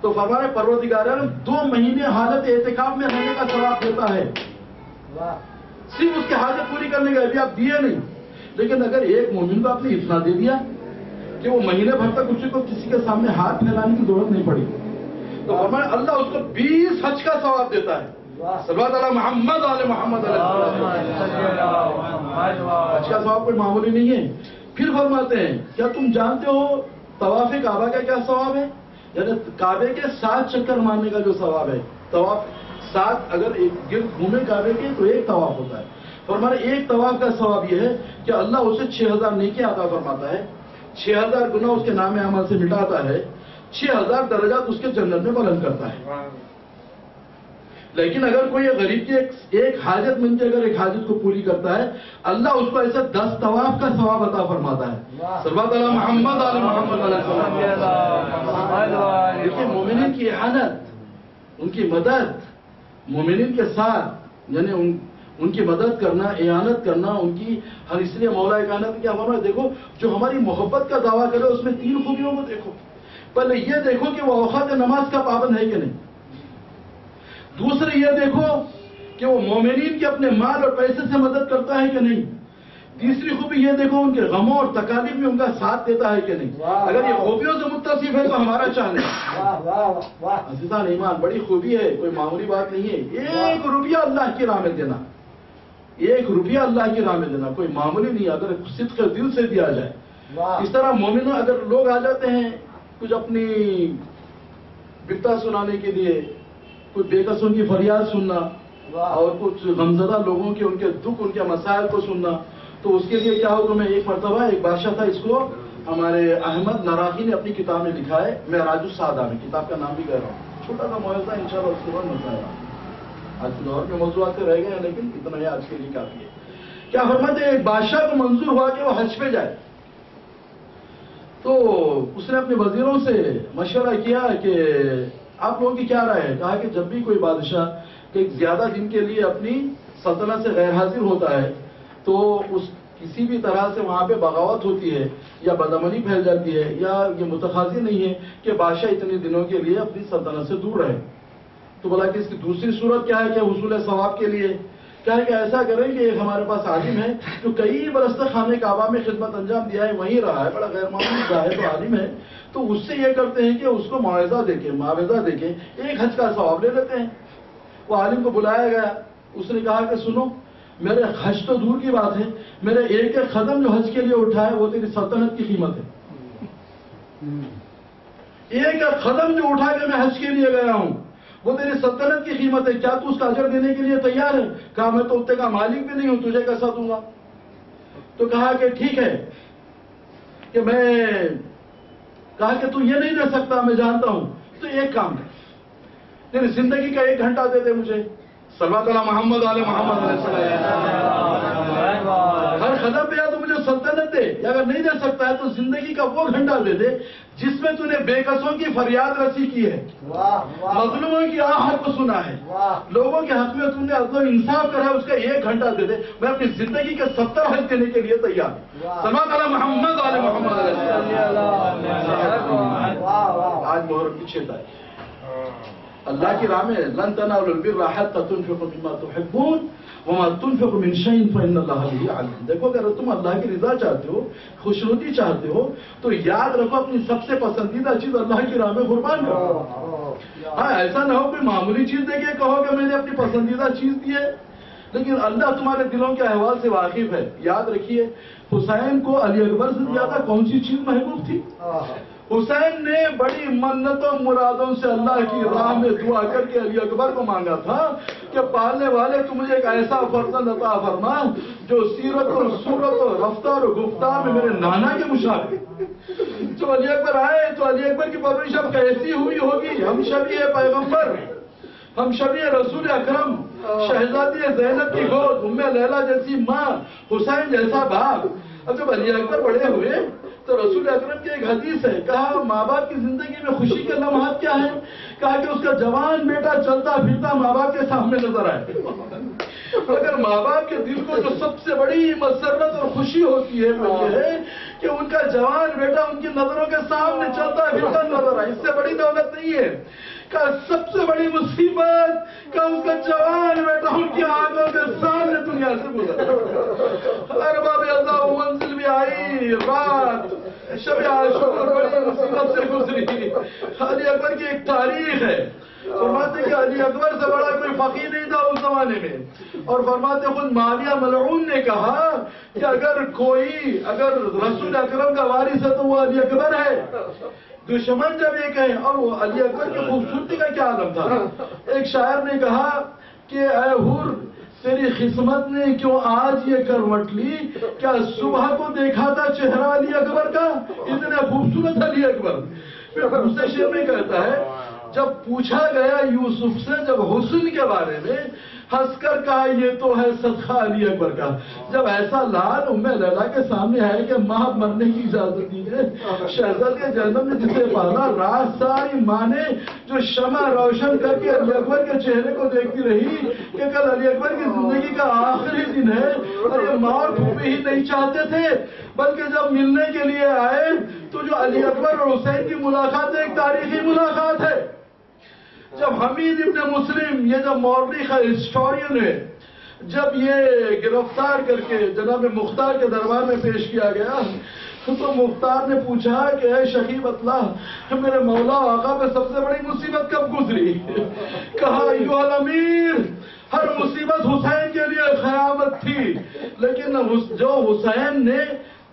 تو فرمانے پروردگار عالم 2 مہینے حالت اعتکاف میں رہنے کا ثواب دیتا ہے، صرف اس کی حاجت پوری کرنے کا، ابھی آپ دیے نہیں، لیکن اگر ایک مومن کو آپ نے اتنا دے دیا کہ وہ مہینے بھر تک اسی کو کسی کے سامنے ہاتھ پھیلانے کی ضرورت نہیں پڑی، تو فرمایا اللہ اس کو 20 حج کا ثواب دیتا ہے۔ صلوات علی محمد علیہ محمد علیہ السلام۔ حج کا ثواب کوئی معمولی نہیں ہے۔ پھر فرماتے ہیں کیا تم جانتے ہو طواف کعبہ کا کیا ثواب ہے؟ یعنی کعبے کے 7 چکر مارنے کا جو ثواب ہے، طواف 7 اگر ایک گرد گھومے کعبے کے تو ایک طواف ہوتا ہے، فرمانے ایک طواف کا ثواب یہ ہے کہ اللہ اسے 6000 نیکی عطا فرماتا ہے، 6000 گناہ اس کے نام اعمال سے مٹاتا ہے، 6000 درجات اس کے جنت میں بلند کرتا ہے۔ لیکن اگر کوئی غریب کی ایک حاجت مند کی اگر ایک حاجت کو پوری کرتا ہے، اللہ اس کو ایسا 10 طواف کا ثواب عطا فرماتا ہے۔ صلوات علی محمد علی محمد علیہ السلام۔ دیکھیے مومنین کی اعانت، ان کی مدد، مومنین کے ساتھ یعنی ان کی مدد کرنا، اعانت کرنا، ان کی ہر، اس لیے مولا کائنات کیا فرمایا، دیکھو جو ہماری محبت کا دعویٰ کرے اس میں 3 خوبیوں کو دیکھو۔ پہلے یہ دیکھو کہ وہ اوقات نماز کا پابند ہے کہ نہیں، دوسرے یہ دیکھو کہ وہ مومنین کے اپنے مال اور پیسے سے مدد کرتا ہے کہ نہیں، تیسری خوبی یہ دیکھو ان کے غموں اور تکالیف میں ان کا ساتھ دیتا ہے کہ نہیں۔ اگر یہ خوبیوں سے متصف ہے تو ہمارا چاہنے عزیزان ایمان بڑی خوبی ہے، کوئی معمولی بات نہیں ہے۔ 1 روپیہ اللہ کی راہ میں دینا، 1 روپیہ اللہ کی راہ میں دینا کوئی معمولی نہیں، اگر صدق دل سے دیا جائے۔ اس طرح مومنوں اگر لوگ آ جاتے ہیں کچھ اپنی بپتا سنانے کے لیے، کچھ بے قصوں کی فریاد سننا اور کچھ غمزدہ لوگوں کے ان کے دکھ، ان کے مسائل کو سننا، تو اس کے لیے کیا ہوگا، میں ایک مرتبہ ایک بادشاہ تھا، اس کو ہمارے احمد نراقی نے اپنی کتاب میں لکھا ہے، معراج السعادہ میں، کتاب کا نام بھی کہہ رہا ہوں، چھوٹا سا موضوع انشاءاللہ اس کے بعد مسائل آج کے دور میں موضوعات سے رہ گئے ہیں لیکن اتنا ہی آج کے لیے کافی ہے۔ کیا فرماتے ہیں ایک بادشاہ کو منظور ہوا کہ وہ حج پہ جائے، تو اس نے اپنے وزیروں سے مشورہ کیا کہ آپ لوگوں کی کیا رائے ہے؟ کہا کہ جب بھی کوئی بادشاہ ایک زیادہ دن کے لیے اپنی سلطنت سے غیر حاضر ہوتا ہے تو اس کسی بھی طرح سے وہاں پہ بغاوت ہوتی ہے یا بدامنی پھیل جاتی ہے، یا یہ متخاذی نہیں ہے کہ بادشاہ اتنے دنوں کے لیے اپنی سلطنت سے دور رہے. تو بولا کہ اس کی دوسری صورت کیا ہے کہ حصول ثواب کے لیے کیا ہے کہ ایسا کریں کہ ایک ہمارے پاس عالم ہے جو کئی برس تک خانہ کعبہ میں خدمت انجام دیا ہے، وہیں رہا ہے، بڑا غیر معمولی ظاہر تو عالم ہے، تو اس سے یہ کرتے ہیں کہ اس کو معاوضہ دے کے ایک حج کا ثواب لے لیتے ہیں. وہ عالم کو بلایا گیا، اس نے کہا کہ سنو، میرے حج تو دور کی بات ہے، میرے ایک ایک قدم جو حج کے لیے اٹھائے وہ تیری سلطنت کی قیمت ہے. ایک ایک قدم جو اٹھا کے میں حج کے لیے گیا ہوں وہ تیری سلطنت کی قیمت ہے، کیا تو اس کا اجر دینے کے لیے تیار ہے؟ کہا میں تو اتنے کا مالک بھی نہیں ہوں، تجھے کیسا دوں گا؟ تو کہا کہ ٹھیک ہے کہ میں کہا کہ تو یہ نہیں دے سکتا، میں جانتا ہوں، تو ایک کام ہے، تیری زندگی کا 1 گھنٹہ دے دے مجھے. صلوات علی محمد علیہ محمد علیہ السلام. ہر قدم پہ یا تو مجھے سلطنت دے، یا اگر نہیں دے سکتا ہے تو زندگی کا وہ گھنٹہ دے دے جس میں تو نے بے کسوں کی فریاد رسی کی ہے، مظلوموں کی آہت کو سنا ہے، لوگوں کے حق میں تم نے عدل و انصاف کرا ہے، اس کا 1 گھنٹہ دے دے، میں اپنی زندگی کے 70 حج دینے کے لیے تیار ہوں. صلوات علی محمد علیہ محمد علیہ السلام. آج محرم کی 6 تاریخ، اللہ کی راہ میں لن تنالوا البر حتى تنفقوا مما تحبون وما تنفقوا من شيء فإن الله به عليم. دیکھو اگر تم اللہ کی رضا چاہتے ہو، خوشنودی چاہتے ہو، تو یاد رکھو اپنی سب سے پسندیدہ چیز اللہ کی راہ میں قربان کرو. ہاں ایسا نہ ہو کوئی معمولی چیز دے کے کہو کہ میں نے اپنی پسندیدہ چیز دی ہے، لیکن اللہ تمہارے دلوں کے احوال سے واقف ہے. یاد رکھیے حسین کو علی اکبر سے زیادہ کون سی چیز محبوب تھی؟ حسین نے بڑی منتوں مرادوں سے اللہ کی راہ میں دعا کر کے علی اکبر کو مانگا تھا کہ پالنے والے تو مجھے ایک ایسا فرزند عطا فرما جو سیرت اور صورت اور رفتار اور گفتار میں میرے نانا کے مشابہ. جو علی اکبر آئے تو علی اکبر کی پرورش اب کیسی ہوئی ہوگی؟ ہم شبیہ پیغمبر، ہم شبیہ رسول اکرم، شہزادی زینب کی گود، ام لیلہ جیسی ماں، حسین جیسا باپ. اب جب علی اکبر بڑے ہوئے تو رسول اکرم کی ایک حدیث ہے، کہا ماں باپ کی زندگی میں خوشی کے لمحات کیا ہیں؟ کہا کہ اس کا جوان بیٹا چلتا پھرتا ماں باپ کے سامنے نظر آئے. اگر ماں باپ کے دل کو جو سب سے بڑی مسرت اور خوشی ہوتی ہے وہ یہ ہے کہ ان کا جوان بیٹا ان کی نظروں کے سامنے چلتا پھرتا نظر آئے. اس سے بڑی دولت نہیں ہے. کا سب سے بڑی مصیبت کہ اس کا جوان بیٹا ان کی آنکھوں کے سامنے دنیا سے گزرا. ارباب اللہ منزل بھی آئی، رات شب عاشور بڑی مصیبت سے گزری. علی اکبر کی ایک تاریخ ہے. فرماتے کہ علی اکبر سے بڑا کوئی فقیر نہیں تھا اس زمانے میں، اور فرماتے خود معاویہ ملعون نے کہا کہ اگر رسول اکرم کا وارث ہے تو وہ علی اکبر ہے. دشمن جب یہ کہیں، اور وہ علی اکبر کی خوبصورتی کا کیا عالم تھا. ایک شاعر نے کہا کہ اے حور تیری قسمت نے کیوں آج یہ کروٹ لی، کیا صبح کو دیکھا تھا چہرہ علی اکبر کا، اتنا خوبصورت علی اکبر. پھر دوسرے شعر میں کہتا ہے جب پوچھا گیا یوسف سے جب حسن کے بارے میں، ہنس کر کہا یہ تو ہے صدقہ علی اکبر کا. جب ایسا لال ام لیلہ کے سامنے آئے کہ ماں مرنے کی اجازت دیجیے، شہزادی جنم نے جسے پالا، رات ساری ماں نے جو شمع روشن کر کے علی اکبر کے چہرے کو دیکھتی رہی کہ کل علی اکبر کی زندگی کا آخری دن ہے. اور یہ ماں اور پھوپھی ہی نہیں چاہتے تھے، بلکہ جب ملنے کے لیے آئے تو جو علی اکبر اور حسین کی ملاقات ایک تاریخی ملاقات ہے. جب حمید ابن مسلم، یہ جو مورخ ہسٹورین ہے، جب یہ گرفتار کر کے جناب مختار کے دربار میں پیش کیا گیا تو مختار نے پوچھا کہ اے شکیب اطلاع، میرے مولا آقا پہ سب سے بڑی مصیبت کب گزری؟ کہا ایھا الامیر، ہر مصیبت حسین کے لیے قیامت تھی، لیکن جو حسین نے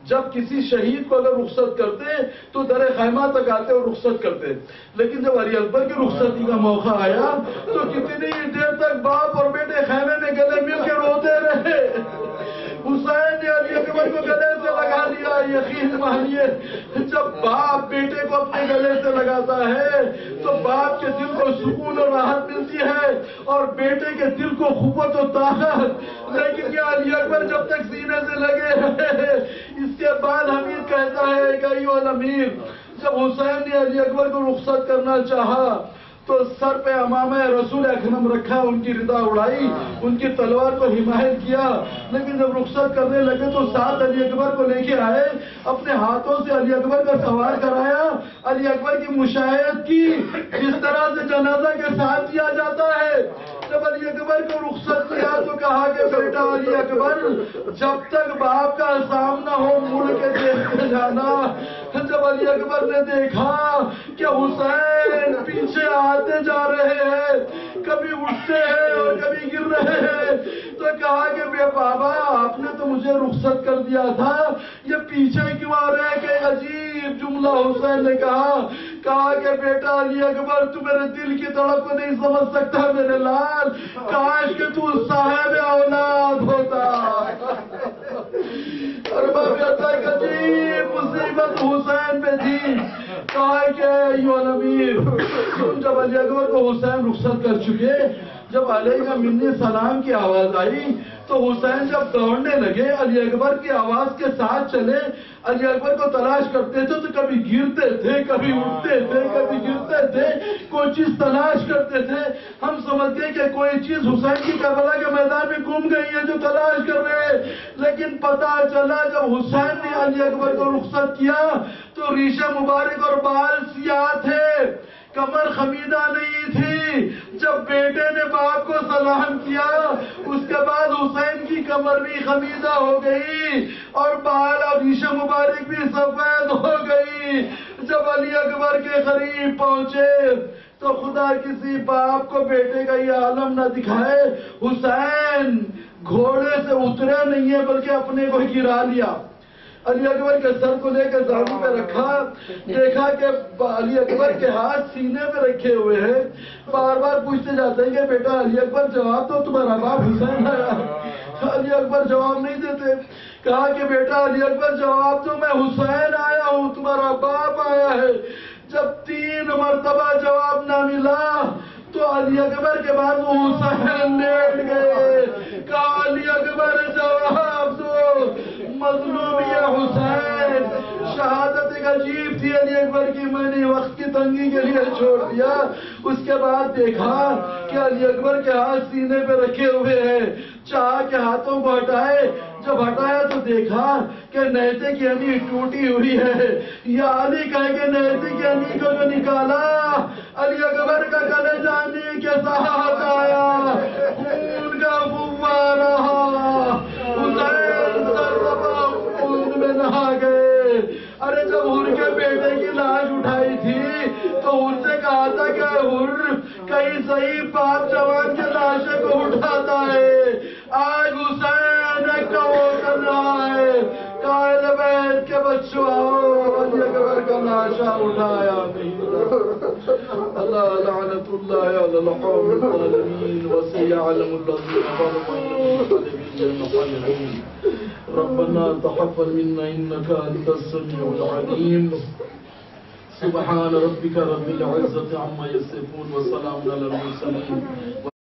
جب کسی شہید کو اگر رخصت کرتے تو در خیمہ تک آتے اور رخصت کرتے، لیکن جب علی اکبر کی رخصتی کا موقع آیا تو کتنی دیر تک باپ اور بیٹے خیمے میں گلے مل کے روتے رہے. حسین نے علی اکبر کو گلے سے لگا لیا. یقین مانیے جب باپ بیٹے کو اپنے گلے سے لگاتا ہے تو باپ کے دل کو سکون اور راحت ملتی ہے اور بیٹے کے دل کو قوت و طاقت. لیکن یہ علی اکبر جب تک سینے سے لگے رہے، اس کے بعد حمید کہتا ہے کہ ایھا الامیر، جب حسین نے علی اکبر کو رخصت کرنا چاہا تو سر پہ امامہ رسول اکرم رکھا، ان کی ردا اڑائی، ان کی تلوار کو حمایت کیا، لیکن جب رخصت کرنے لگے تو ساتھ علی اکبر کو لے کے آئے، اپنے ہاتھوں سے علی اکبر کا سوار کرایا، علی اکبر کی مشاہد کی، جس طرح سے جنازہ کے ساتھ کیا جاتا ہے۔ جب علی اکبر کو رخصت کیا تو کہا کہ بیٹا علی اکبر، جب تک باپ کا سامنا ہو مڑ کے دیکھتے جانا۔ جب علی اکبر نے دیکھا کہ حسین پیچھے آتے جا رہے ہیں، کبھی اٹھتے ہیں اور کبھی گر رہے ہیں، تو کہا کہ بے بابا، آپ نے تو مجھے رخصت کر دیا تھا، یہ پیچھے کیوں آ رہے ہیں؟ کہ عجیب جملہ حسین نے کہا کہ بیٹا علی اکبر، تو میرے دل کی تڑپ کو نہیں سمجھ سکتا میرے لال، کاش کہ تو صاحب اولاد ہوتا۔ اور باپ ایک عجیب مصیبت حسین پہ تھی، کہا کہ ایھا الامیر، جب علی اکبر کو حسین رخصت کر چکے، جب علیہ منی سلام کی آواز آئی تو حسین جب دوڑنے لگے، علی اکبر کی آواز کے ساتھ چلے، علی اکبر کو تلاش کرتے تھے تو کبھی گرتے تھے، کبھی اٹھتے تھے، کبھی گرتے تھے، کوئی چیز تلاش کرتے تھے۔ ہم سمجھ گئے کہ کوئی چیز حسین کی کربلا کے میدان میں گم گئی ہے جو تلاش کر رہے ہیں، لیکن پتہ چلا جب حسین نے علی اکبر کو رخصت کیا تو ریشہ مبارک اور بال سیاہ تھے، کمر خمیدہ نہیں تھی۔ جب بیٹے نے باپ کو سلام کیا، اس کے بعد حسین کی کمر بھی خمیدہ ہو گئی اور بال اور ریشہ مبارک بھی سفید ہو گئی۔ جب علی اکبر کے قریب پہنچے تو خدا کسی باپ کو بیٹے کا یہ عالم نہ دکھائے، حسین گھوڑے سے اترے نہیں ہے بلکہ اپنے کو گرا لیا۔ علی اکبر کے سر کو لے کے زانو پہ رکھا، دیکھا کہ علی اکبر کے ہاتھ سینے پہ رکھے ہوئے ہیں، بار بار پوچھتے جاتے ہیں کہ بیٹا علی اکبر جواب دو، تمہارا باپ حسین آیا۔ علی اکبر جواب نہیں دیتے، کہا کہ بیٹا علی اکبر جواب دو، میں حسین آیا ہوں، تمہارا باپ آیا ہے۔ جب 3 مرتبہ جواب نہ ملا تو علی اکبر کے بعد حسین لیٹ گئے، کہا علی اکبر جواب دو، مظلوم یہ حسین۔ شہادت ایک عجیب تھی علی اکبر کی، میں نے وقت کی تنگی کے لیے چھوڑ دیا۔ اس کے بعد دیکھا کہ علی اکبر کے ہاتھ سینے پہ رکھے ہوئے ہیں، چاہا کہ ہاتھوں کو ہٹائے، جب ہٹایا تو دیکھا کہ نیزے کی ہنی ٹوٹی ہوئی ہے۔ یا علی کہہ کے نیزے کی ہنی کو جو نکالا، علی اکبر کا کلیجہ ہنی کے ساتھ آیا، خون کا فوار رہا، حسین سر خون میں نہا گئے۔ ارے جب حر کے بیٹے کی لاش اٹھائی تھی تو حر سے کہا تھا کہ حر کئی صحیح پاک جوان کے لاشیں کو اٹھاتا ہے، آج حسین کا وہ کر رہا ہے، قائل بیت کے بچوں آؤ، علی اکبر کا لاشا اٹھایا نہیں۔ اللہ لعنت اللہ علی القوم الظالمین وسيعلم الذين ظلموا أنهم ربنا تقبل منا إنك أنت السميع العليم سبحان ربك رب العزة عما يصفون وسلام على المرسلين